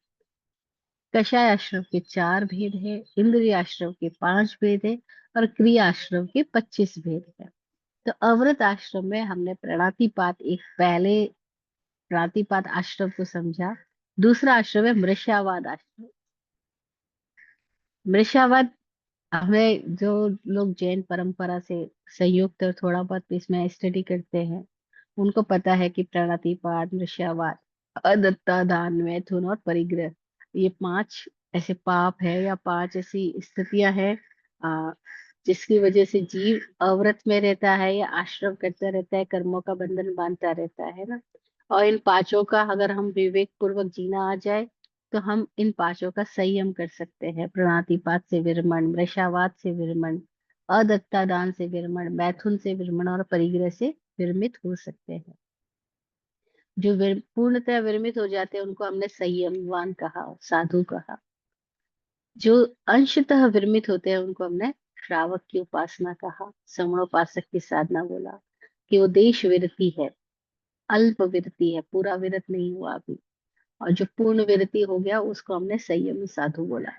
A: कषाय आश्रम के 4 भेद है, इंद्रिय आश्रम के 5 भेद है, और क्रिया आश्रम के 25 भेद है। तो अवृत आश्रम में हमने प्राणातिपात, एक पहले प्राणातिपात आश्रम को समझा। दूसरा आश्रम है मृषावाद आश्रम। मृषावाद, हमें जो लोग जैन परंपरा से संयुक्त और थोड़ा बहुत इसमें स्टडी करते हैं, उनको पता है कि प्राणातिपात, मृषावाद, अदत्ता, दान, मैथुन और परिग्रह, ये 5 ऐसे पाप है, या 5 ऐसी स्थितियां हैं आ, जिसकी वजह से जीव अव्रत में रहता है, या आश्रम करता रहता है, कर्मों का बंधन बांधता रहता है ना। और इन 5 का अगर हम विवेक पूर्वक जीना आ जाए, तो हम इन 5 का संयम कर सकते हैं। प्रणातिपात से विरमण, मृषावाद से विरमण, अदत्ता दान से विरमण, मैथुन से विरमण और परिग्रह से विरमित हो सकते हैं। जो पूर्णतः विरमित हो जाते हैं, उनको हमने संयमवान कहा, साधु कहा। जो अंशतः विरमित होते हैं, उनको हमने श्रावक की उपासना कहा, समणोपासक की साधना बोला। कि वो देश विरति है, अल्प विरति है, पूरा विरत नहीं हुआ अभी। और जो पूर्ण विरति हो गया उसको हमने संयमी साधु बोला।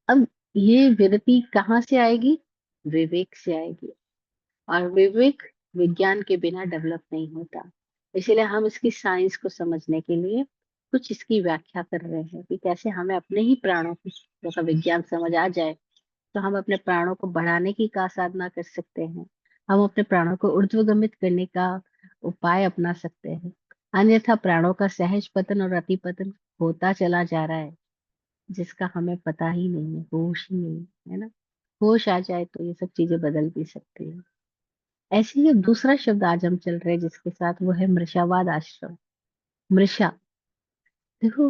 A: अब ये विरति कहाँ से आएगी? विवेक से आएगी। और विवेक विज्ञान के बिना डेवलप नहीं होता। इसीलिए हम इसकी साइंस को समझने के लिए कुछ इसकी व्याख्या कर रहे हैं कि कैसे हमें अपने ही प्राणों की जैसा विज्ञान समझ आ जाए तो हम अपने प्राणों को बढ़ाने की का साधना कर सकते हैं। हम अपने प्राणों को ऊर्ध्वगमित करने का उपाय अपना सकते हैं। अन्यथा प्राणों का सहज पतन और अति पतन होता चला जा रहा है, जिसका हमें पता ही नहीं है, होश ही नहीं है ना। होश आ जाए तो ये सब चीजें बदल भी सकती है। ऐसे ही एक दूसरा शब्द आज हम चल रहे हैं जिसके साथ, वो है मृषावाद आश्रम। मृषा, देखो,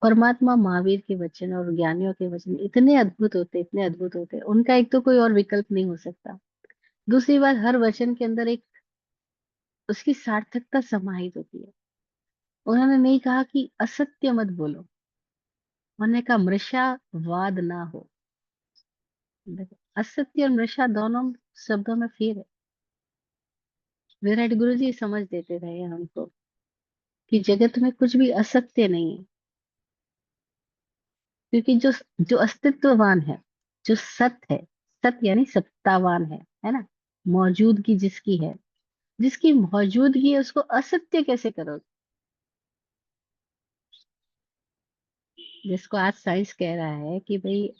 A: परमात्मा महावीर के वचन और ज्ञानियों के वचन इतने अद्भुत होते, इतने अद्भुत होते, उनका एक तो कोई और विकल्प नहीं हो सकता। दूसरी बात, हर वचन के अंदर एक उसकी सार्थकता समाहित होती है। उन्होंने नहीं कहा कि असत्य मत बोलो, उन्होंने कहा मृषावाद ना हो। देखो, असत्य और मृषा दोनों शब्दों में फेर है। विराट गुरु जी समझ देते रहे हमको कि जगत में कुछ भी असत्य नहीं है, क्योंकि जो जो अस्तित्ववान है, जो सत है, सत यानी सत्तावान है ना, मौजूदगी जिसकी है, जिसकी मौजूदगी है, उसको असत्य कैसे करोगे? जिसको आज साइंस कह रहा है कि भाई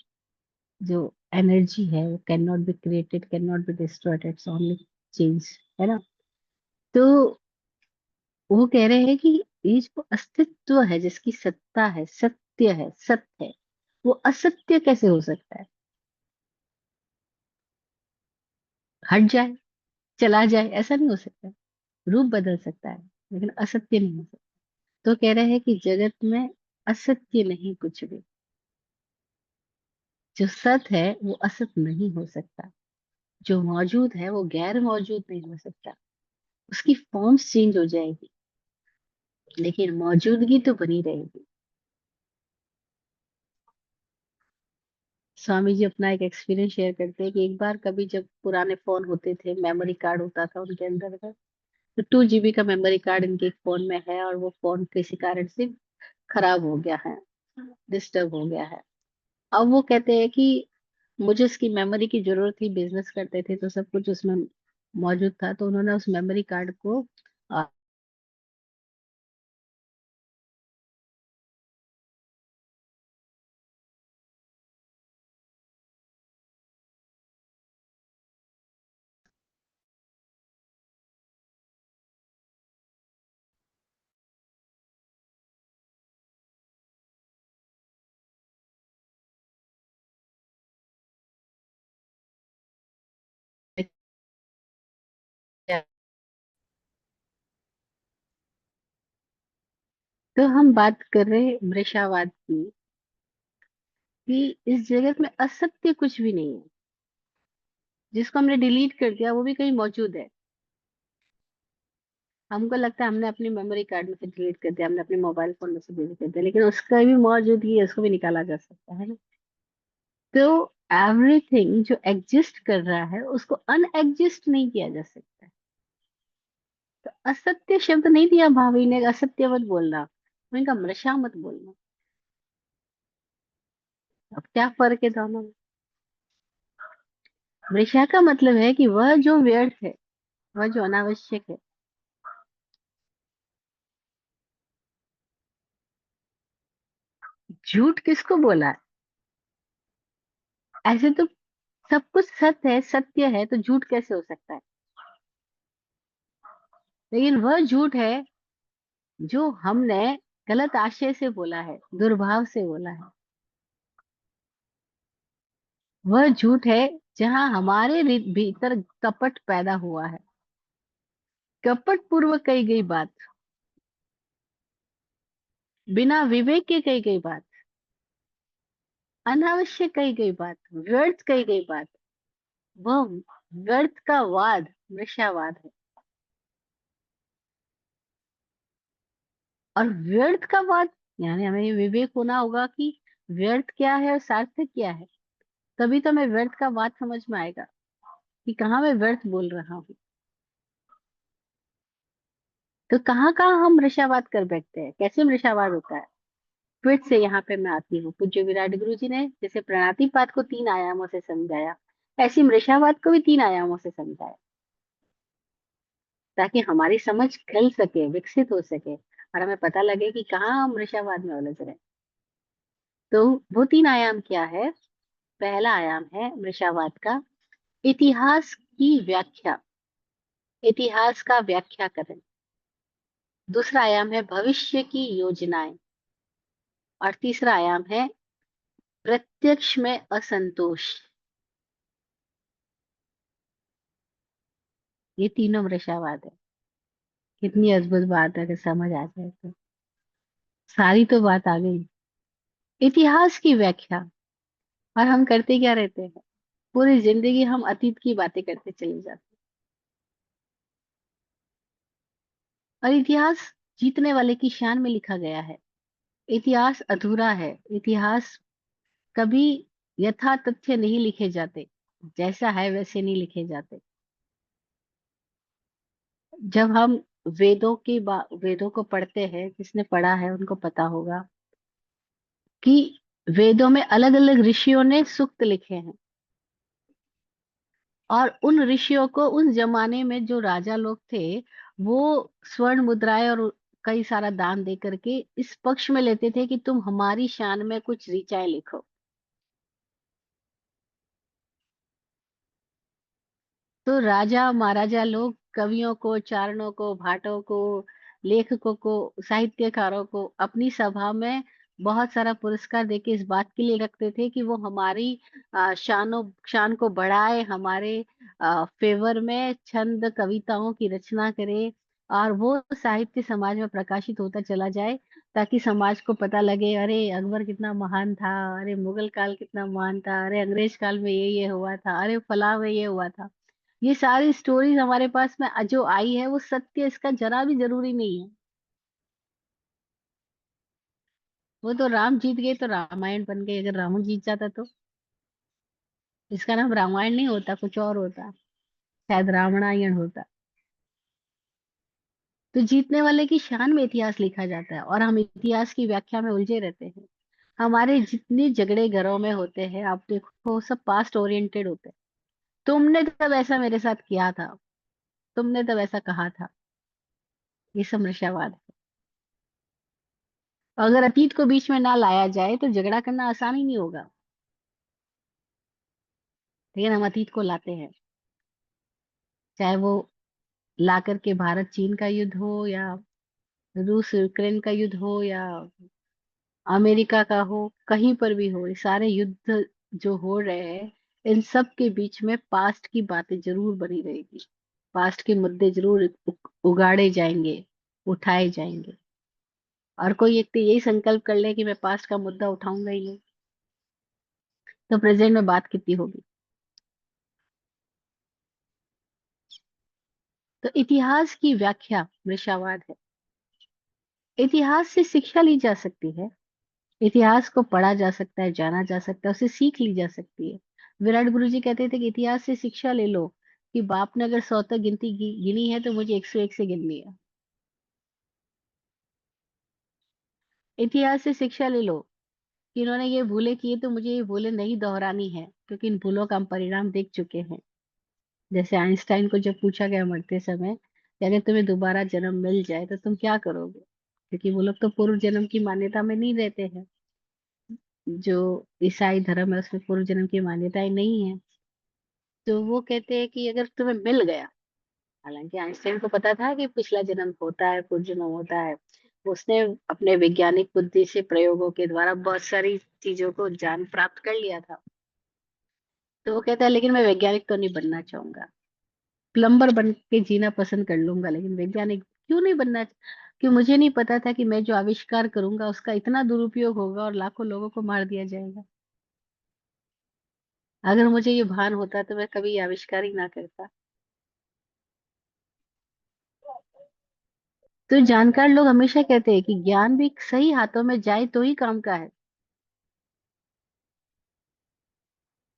A: जो एनर्जी है वो can not be created, can not be destroyed, it's only change, है ना। तो वो कह रहे हैं कि ये जो अस्तित्व है, जिसकी सत्ता है, सत्य है, सत्य है, वो असत्य कैसे हो सकता है? हट जाए, चला जाए, ऐसा नहीं हो सकता। रूप बदल सकता है लेकिन असत्य नहीं हो सकता। तो कह रहे हैं कि जगत में असत्य नहीं कुछ भी। जो सत है वो असत नहीं हो सकता। जो मौजूद है वो गैर मौजूद नहीं हो सकता। उसकी फॉर्म्स चेंज हो जाएगी लेकिन मौजूदगी तो बनी रहेगी। स्वामी जी अपना एक एक्सपीरियंस शेयर करते हैं कि एक बार कभी जब पुराने फोन होते थे, मेमोरी कार्ड होता था उनके अंदर का, तो 2 GB का मेमोरी कार्ड इनके फोन में है और वो फोन किसी कारण से खराब हो गया है, डिस्टर्ब हो गया है। अब वो कहते हैं कि मुझे इसकी मेमोरी की जरूरत थी, बिजनेस करते थे तो सब कुछ उसमें मौजूद था, तो उन्होंने उस मेमोरी कार्ड को आ, तो हम बात कर रहे हैं मृषावाद की, कि इस जगत में असत्य कुछ भी नहीं है। जिसको हमने डिलीट कर दिया वो भी कहीं मौजूद है। हमको लगता है हमने अपनी मेमोरी कार्ड में से डिलीट कर दिया, हमने अपने मोबाइल फोन में से डिलीट कर दिया, लेकिन उसका भी मौजूदगी है, उसको भी निकाला जा सकता है ना। तो एवरीथिंग जो एग्जिस्ट कर रहा है उसको अनएग्जिस्ट नहीं किया जा सकता। तो असत्य शब्द नहीं दिया भाभी ने, असत्य मत बोलना, उन्होंने कहा मृषा मत बोलना। अब क्या फर्क है दोनों में? मृषा का मतलब है कि वह जो व्यर्थ है, वह जो अनावश्यक है। झूठ किसको बोला है? ऐसे तो सब कुछ सत्य है, सत्य है, तो झूठ कैसे हो सकता है? लेकिन वह झूठ है जो हमने गलत आशय से बोला है, दुर्भाव से बोला है। वह झूठ है जहां हमारे भीतर कपट पैदा हुआ है, कपट पूर्वक कही गई बात, बिना विवेक के कही गई बात, अनावश्यक कही गई बात, व्यर्थ कही गई बात। वह व्यर्थ का वाद मृषावाद है। और व्यर्थ का वाद यानी हमें ये विवेक होना होगा कि व्यर्थ क्या है और सार्थक क्या है। तभी तो हमें व्यर्थ का वाद समझ में आएगा कि कहाँ मैं व्यर्थ बोल रहा हूँ। तो कहाँ कहाँ हम मृषावाद कर बैठते हैं, कैसे मृषावाद होता है। फिर से यहाँ पे मैं आती हूँ, पूज्य विराट गुरु जी ने जैसे प्रणातिपात को 3 आयामों से समझाया, ऐसी मृषावाद को भी 3 आयामों से समझाया, ताकि हमारी समझ खिल सके, विकसित हो सके, और हमें पता लगे कि कहाँ हम मृषावाद में उलझ रहे हैं। तो वो 3 आयाम क्या है। पहला आयाम है मृषावाद का इतिहास की व्याख्या, इतिहास का व्याख्याकरण। दूसरा आयाम है भविष्य की योजनाएं। और तीसरा आयाम है प्रत्यक्ष में असंतोष। ये तीनों मृषावाद है। कितनी अद्भुत बात है, अगर समझ आ जाए तो। सारी तो बात आ गई। इतिहास की व्याख्या। और हम करते क्या रहते हैं, पूरी जिंदगी हम अतीत की बातें करते चले जाते हैं। और इतिहास जीतने वाले की शान में लिखा गया है। इतिहास अधूरा है। इतिहास कभी यथा तथ्य नहीं लिखे जाते, जैसा है वैसे नहीं लिखे जाते। जब हम वेदों को पढ़ते हैं, जिसने पढ़ा है उनको पता होगा कि वेदों में अलग अलग ऋषियों ने सूक्त लिखे हैं। और उन ऋषियों को उस जमाने में जो राजा लोग थे, वो स्वर्ण मुद्राएं और कई सारा दान दे करके इस पक्ष में लेते थे कि तुम हमारी शान में कुछ ऋचाएं लिखो। तो राजा महाराजा लोग कवियों को, चारणों को, भाटों को, लेखकों को, साहित्यकारों को अपनी सभा में बहुत सारा पुरस्कार देके इस बात के लिए रखते थे कि वो हमारी शान को बढ़ाए, हमारे फेवर में छंद कविताओं की रचना करे, और वो साहित्य समाज में प्रकाशित होता चला जाए, ताकि समाज को पता लगे, अरे अकबर कितना महान था, अरे मुगल काल कितना महान था, अरे अंग्रेज काल में ये हुआ था, अरे फलां में ये हुआ था। ये सारी स्टोरीज हमारे पास में जो आई है वो सत्य, इसका जरा भी जरूरी नहीं है। वो तो राम जीत गए तो रामायण बन गई, अगर रावण जीत जाता तो इसका नाम रामायण नहीं होता, कुछ और होता, शायद रावणायण होता। तो जीतने वाले की शान में इतिहास लिखा जाता है, और हम इतिहास की व्याख्या में उलझे रहते हैं। हमारे जितने झगड़े घरों में होते हैं, आप देखो, सब पास्ट ओरिएंटेड होते हैं। तुमने तब ऐसा मेरे साथ किया था, तुमने तब ऐसा कहा था। ये सब नशावाद है। अगर अतीत को बीच में ना लाया जाए तो झगड़ा करना आसान ही नहीं होगा। लेकिन हम अतीत को लाते हैं, चाहे वो ला करके भारत चीन का युद्ध हो, या रूस यूक्रेन का युद्ध हो, या अमेरिका का हो, कहीं पर भी हो, ये सारे युद्ध जो हो रहे हैं, इन सब के बीच में पास्ट की बातें जरूर बनी रहेगी। पास्ट के मुद्दे जरूर उगाड़े जाएंगे, उठाए जाएंगे। और कोई व्यक्ति यही संकल्प कर ले कि मैं पास्ट का मुद्दा उठाऊंगा ही नहीं, तो प्रेजेंट में बात कितनी होगी। तो इतिहास की व्याख्या मृषावाद है। इतिहास से शिक्षा ली जा सकती है। इतिहास को पढ़ा जा सकता है, जाना जा सकता है, उसे सीख ली जा सकती है। विराट गुरु जी कहते थे कि इतिहास से शिक्षा ले लो, कि बाप ने अगर 100 तक गिनती गिनी है तो मुझे 101 से गिननी है। इतिहास से शिक्षा ले लो कि इन्होंने ये भूले किए तो मुझे ये भूले नहीं दोहरानी है, क्योंकि इन भूलों का हम परिणाम देख चुके हैं। जैसे आइंस्टाइन को जब पूछा गया मरते समय कि अगर तुम्हें दोबारा जन्म मिल जाए तो तुम क्या करोगे, क्योंकि वो लोग तो पूर्व जन्म की मान्यता में नहीं रहते हैं। जो ईसाई धर्म है उसमें पूर्व जन्म की मान्यताएं नहीं है। तो वो कहते हैं कि अगर तुम्हें मिल गया, हालांकि आइंस्टाइन को पता था कि पिछला जन्म होता है, पूर्व जन्म होता है, उसने अपने वैज्ञानिक बुद्धि से प्रयोगों के द्वारा बहुत सारी चीजों को जान प्राप्त कर लिया था। तो वो कहता है लेकिन मैं वैज्ञानिक तो नहीं बनना चाहूंगा, प्लम्बर बन के जीना पसंद कर लूंगा, लेकिन वैज्ञानिक क्यों नहीं बनना। कि मुझे नहीं पता था कि मैं जो आविष्कार करूंगा उसका इतना दुरुपयोग होगा और लाखों लोगों को मार दिया जाएगा। अगर मुझे ये भान होता तो मैं कभी ये आविष्कार ही ना करता। तो जानकार लोग हमेशा कहते हैं कि ज्ञान भी सही हाथों में जाए तो ही काम का है।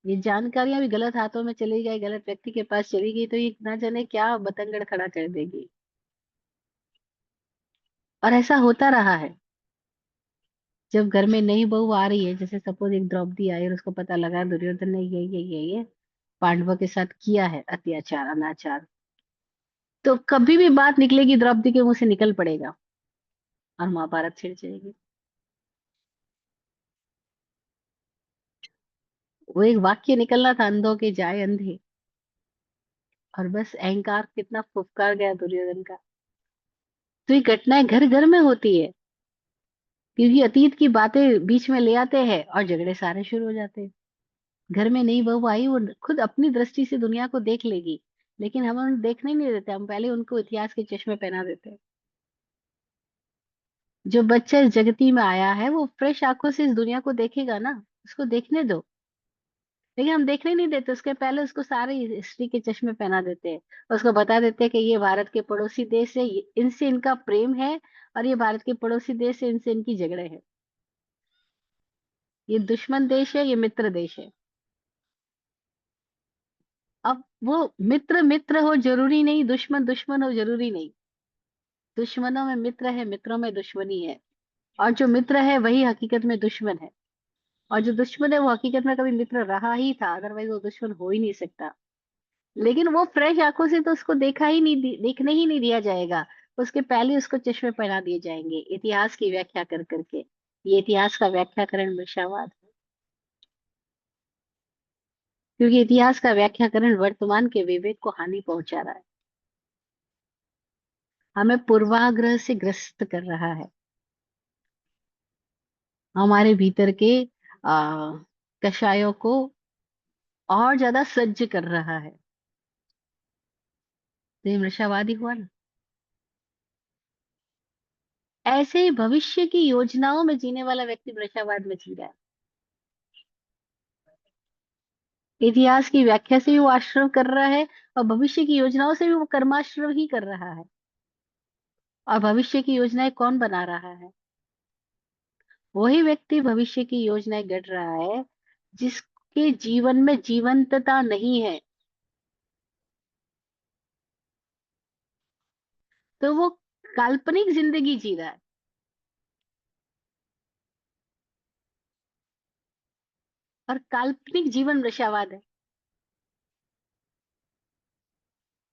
A: ये जानकारियां भी गलत हाथों में चली गई, गलत व्यक्ति के पास चली गई, तो ये ना जाने क्या बतंगड़ खड़ा कर देगी। और ऐसा होता रहा है। जब घर में नई बहू आ रही है, जैसे सपोज एक द्रौपदी आई और उसको पता लगा दुर्योधन ने ये पांडवों के साथ किया है अत्याचार अनाचार, तो कभी भी बात निकलेगी द्रौपदी के मुंह से निकल पड़ेगा और महाभारत छिड़ जाएगी। वो एक वाक्य निकलना था, अंधों के जाए अंधे, और बस अहंकार कितना फुफकार गया दुर्योधन का। तो ये घटनाएं घर घर में होती है, क्योंकि अतीत की बातें बीच में ले आते हैं और झगड़े सारे शुरू हो जाते हैं। घर में नई बहू आई, वो खुद अपनी दृष्टि से दुनिया को देख लेगी, लेकिन हम उन्हें देखने नहीं देते, हम पहले उनको इतिहास के चश्मे पहना देते हैं। जो बच्चा इस जगती में आया है वो फ्रेश आंखों से इस दुनिया को देखेगा ना, उसको देखने दो। लेकिन हम देखने नहीं देते, उसके पहले उसको सारे हिस्ट्री के चश्मे पहना देते हैं। उसको बता देते हैं कि ये भारत के पड़ोसी देश है, इनसे इनका प्रेम है, और ये भारत के पड़ोसी देश है, इनसे इनकी झगड़े हैं। ये दुश्मन देश है, ये मित्र देश है। अब वो मित्र मित्र हो जरूरी नहीं, दुश्मन दुश्मन हो जरूरी नहीं। दुश्मनों में मित्र है, मित्रों में दुश्मनी है। और जो मित्र है वही हकीकत में दुश्मन है। और जो दुश्मन है वो हकीकत में कभी मित्र रहा ही था, अदरवाइज वो दुश्मन हो ही नहीं सकता। लेकिन वो फ्रेश आंखों से तो उसको देखा ही नहीं, देखने ही नहीं दिया जाएगा। उसके पहले उसको चश्मे पहना दिए जाएंगे इतिहास की व्याख्या कर करके। ये इतिहास का व्याख्याकरण मिर्शावाद है। क्योंकि इतिहास का व्याख्याकरण वर्तमान के विवेक को हानि पहुंचा रहा है, हमें पूर्वाग्रह से ग्रस्त कर रहा है, हमारे भीतर के आ, कषायों को और ज्यादा सज्ज कर रहा है। तो ये मृषावादी हुआ ना। ऐसे ही भविष्य की योजनाओं में जीने वाला व्यक्ति मृषावाद में जी रहा है। इतिहास की व्याख्या से भी वो आश्रव कर रहा है, और भविष्य की योजनाओं से भी वो कर्माश्रव ही कर रहा है। और भविष्य की योजनाएं कौन बना रहा है? वही व्यक्ति भविष्य की योजनाएं गढ़ रहा है जिसके जीवन में जीवंतता नहीं है। तो वो काल्पनिक जिंदगी जी रहा है। और काल्पनिक जीवन नशावाद है।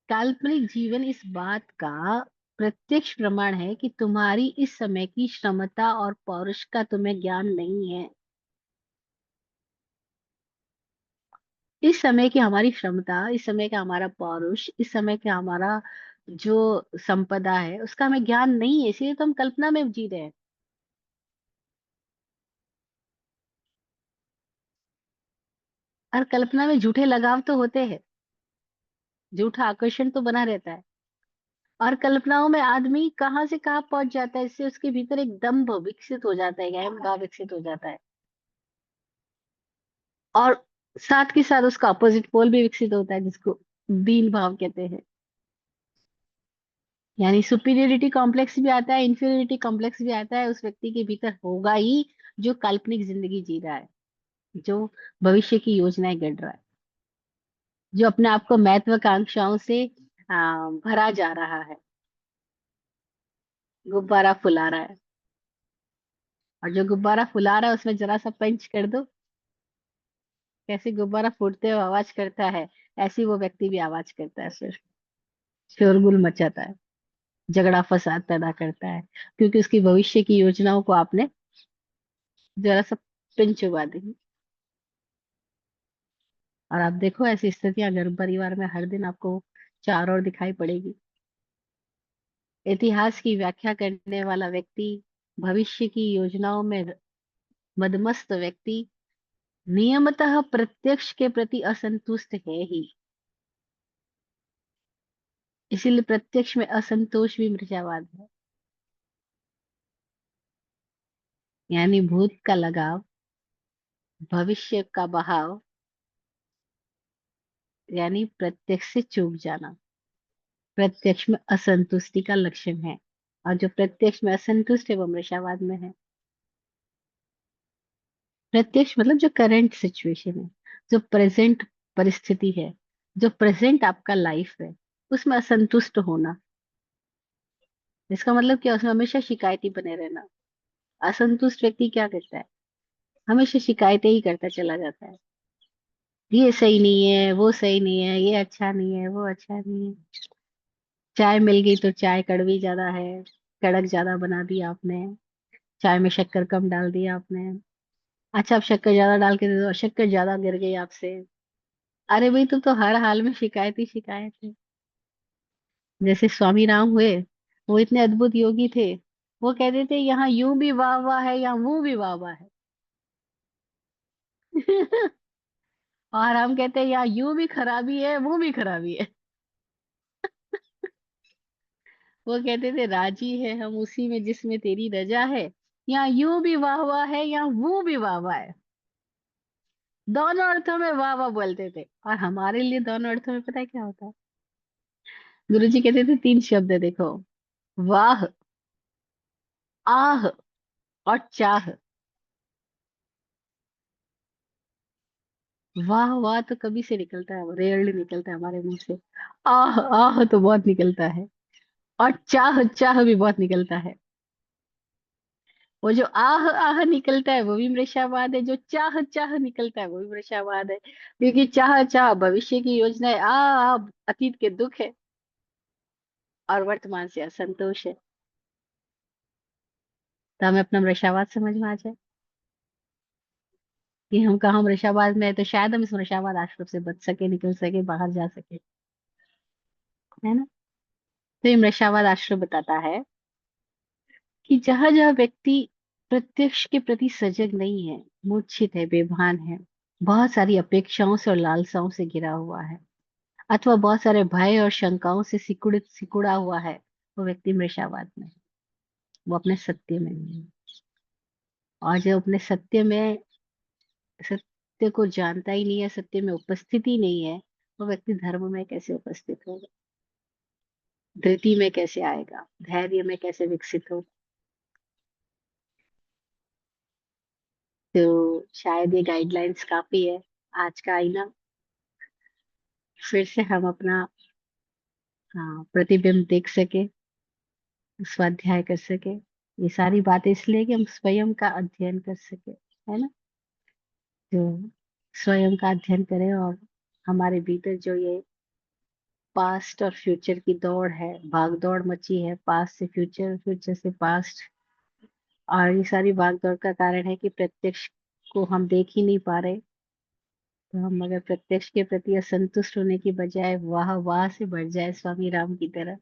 A: काल्पनिक जीवन इस बात का प्रत्यक्ष प्रमाण है कि तुम्हारी इस समय की क्षमता और पौरुष का तुम्हें ज्ञान नहीं है। इस समय की हमारी क्षमता, इस समय का हमारा पौरुष, इस समय का हमारा जो संपदा है उसका हमें ज्ञान नहीं है, इसीलिए तो हम कल्पना में जी रहे हैं। और कल्पना में झूठे लगाव तो होते हैं, झूठा आकर्षण तो बना रहता है। और कल्पनाओं में आदमी कहाँ से कहाँ पहुंच जाता है, इससे उसके भीतर एक दम्भ विकसित हो जाता है, एक अहम भाव विकसित हो जाता है। और साथ के साथ उसका अपोजिट पोल भी विकसित होता है, जिसको दीन भाव कहते हैं। यानी सुपीरियरिटी कॉम्प्लेक्स भी आता है, इंफीरियरिटी कॉम्प्लेक्स भी आता है, उस व्यक्ति के भीतर होगा ही, जो काल्पनिक जिंदगी जी रहा है, जो भविष्य की योजनाएं गढ़ रहा है, जो अपने आप को महत्वाकांक्षाओं से भरा जा रहा है, गुब्बारा फुला रहा है। और जो गुब्बारा फुला रहा है उसमें जरा सा पंच कर दो, कैसे गुब्बारा फूटते हुए आवाज करता है, ऐसी वो व्यक्ति भी आवाज करता है, सिर्फ शोरगुल मचाता है, झगड़ा फसाद पैदा करता है, क्योंकि उसकी भविष्य की योजनाओं को आपने जरा सा पिन चुबा दी। और आप देखो ऐसी स्थितियां घर परिवार में हर दिन आपको चार ओर दिखाई पड़ेगी। इतिहास की व्याख्या करने वाला व्यक्ति, भविष्य की योजनाओं में मदमस्त व्यक्ति, नियमतः प्रत्यक्ष के प्रति असंतुष्ट है ही। इसीलिए प्रत्यक्ष में असंतोष भी मृषावाद है। यानी भूत का लगाव, भविष्य का बहाव, यानी प्रत्यक्ष से चूक जाना, प्रत्यक्ष में असंतुष्टि का लक्षण है। और जो प्रत्यक्ष में असंतुष्ट है वो मृषावाद में है। प्रत्यक्ष मतलब जो करंट सिचुएशन है, जो प्रेजेंट परिस्थिति है, जो प्रेजेंट आपका लाइफ है, उसमें असंतुष्ट होना। इसका मतलब क्या, उसमें हमेशा शिकायती बने रहना। असंतुष्ट व्यक्ति क्या करता है, हमेशा शिकायतें ही करता चला जाता है। ये सही नहीं है, वो सही नहीं है, ये अच्छा नहीं है, वो अच्छा नहीं है। चाय मिल गई तो चाय कड़वी ज्यादा है, कड़क ज्यादा बना दी आपने, चाय में शक्कर कम डाल दिया आपने। अच्छा, अब शक्कर ज्यादा डाल के दे दो, शक्कर ज्यादा गिर गई आपसे। अरे भाई, तुम तो हर हाल में शिकायत ही शिकायत है। जैसे स्वामी राम हुए, वो इतने अद्भुत योगी थे। वो कहते थे यहाँ यूं भी वाह वाह है, यहाँ वो भी वाह वाह है। और हम कहते हैं यहाँ यूं भी खराबी है, वो भी खराबी है। वो कहते थे राजी है हम उसी में जिसमें तेरी रजा है, यहाँ यूं भी वाह वाह है, यहाँ वो भी वाह वाह है। दोनों अर्थों में वाह वाह बोलते थे। और हमारे लिए दोनों अर्थों में पता है क्या होता है? गुरु जी कहते थे तीन शब्द है, देखो, वाह, आह और चाह। वाह वाह तो कभी से निकलता है, रेयरली निकलता है हमारे मुंह से। आह आह तो बहुत निकलता है। और चाह चाह भी बहुत निकलता है। वो जो आह आह निकलता है वो भी मृषावाद है, जो चाह चाह निकलता है वो भी मृषावाद है, क्योंकि चाह चाह भविष्य की योजना है, आ अतीत के दुख है, और वर्तमान से असंतोष है। तो हमें अपना मृषावाद समझ में आ जाए कि हम कहाँ मृषावाद में है, तो शायद हम इस मृषावाद आश्रम से बच सके, निकल सके, बाहर जा सके। है ना? तो ये मृषावाद आश्रम बताता है कि जहां जहां व्यक्ति प्रत्यक्ष के प्रति सजग नहीं है, मूर्छित है, बेभान है, बहुत सारी अपेक्षाओं से और लालसाओं से घिरा हुआ है, अथवा बहुत सारे भय और शंकाओं से सिकुड़ित सिकुड़ा हुआ है, वो व्यक्ति मृषावाद में है। वो अपने सत्य में नहीं है। और जो अपने सत्य को जानता ही नहीं है, सत्य में उपस्थित ही नहीं है, वो व्यक्ति धर्म में कैसे उपस्थित होगा, धृति में कैसे आएगा, धैर्य में कैसे विकसित होगा। तो शायद ये गाइडलाइंस काफी है। आज का आईना, फिर से हम अपना, हाँ, प्रतिबिंब देख सके, स्वाध्याय कर सके। ये सारी बातें इसलिए कि हम स्वयं का अध्ययन कर सके। है ना? तो स्वयं का अध्ययन करें, और हमारे भीतर जो ये पास्ट और फ्यूचर की दौड़ है, भाग दौड़ मची है, पास्ट से फ्यूचर, फ्यूचर से पास्ट, और ये सारी भाग दौड़ का कारण है कि प्रत्यक्ष को हम देख ही नहीं पा रहे। तो हम अगर प्रत्यक्ष के प्रति असंतुष्ट होने की बजाय वाह वाह से बढ़ जाए, स्वामी राम की तरह,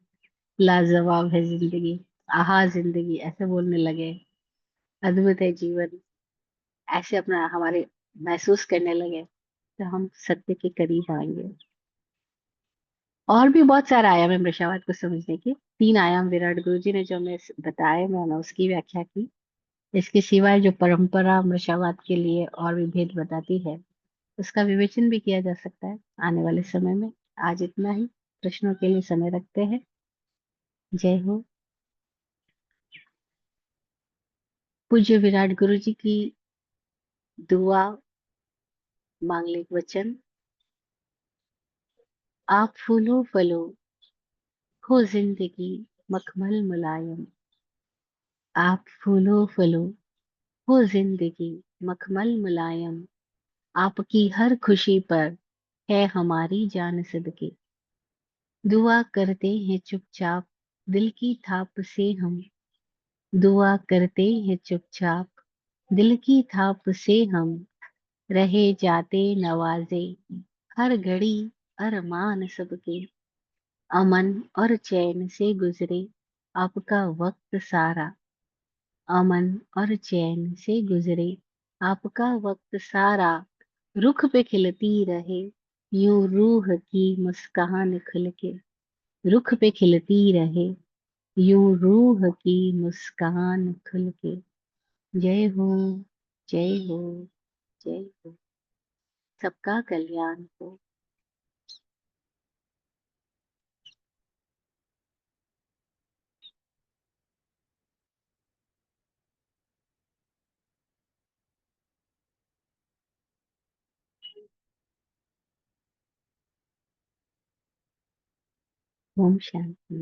A: लाजवाब है जिंदगी, आहा जिंदगी, ऐसे बोलने लगे, अद्भुत है जीवन, ऐसे अपना हमारे महसूस करने लगे, तो हम सत्य के करीब आएंगे। और भी बहुत सारा आयाम है मृषावाद को समझने के, तीन आयाम विराट गुरु जी ने जो हमें बताए, मैंने उसकी व्याख्या की। इसके सिवाय जो परंपरा मृषावाद के लिए और भी भेद बताती है, उसका विवेचन भी किया जा सकता है आने वाले समय में। आज इतना ही, प्रश्नों के लिए समय रखते हैं। जय हो। पूज्य विराट गुरु जी की दुआ, मांगलिक वचन। आप फूलो फलो, हो जिंदगी मखमल मुलायम। आप फूलो फलो, हो जिंदगी मखमल मुलायम। आपकी हर खुशी पर है हमारी जान सदके। दुआ करते हैं चुपचाप, दिल की थाप से हम। दुआ करते हैं चुपचाप, दिल की थाप से हम। रहे जाते नवाजे, हर घड़ी अरमान सबके। अमन और चैन से गुजरे आपका वक्त सारा। अमन और चैन से गुजरे आपका वक्त सारा। रुख पे खिलती रहे यूं रूह की मुस्कान खुल के। रुख पे खिलती रहे यूं रूह की मुस्कान खुल के। जय हो, जय हो, जय हो। सबका कल्याण हो। ओम शांति।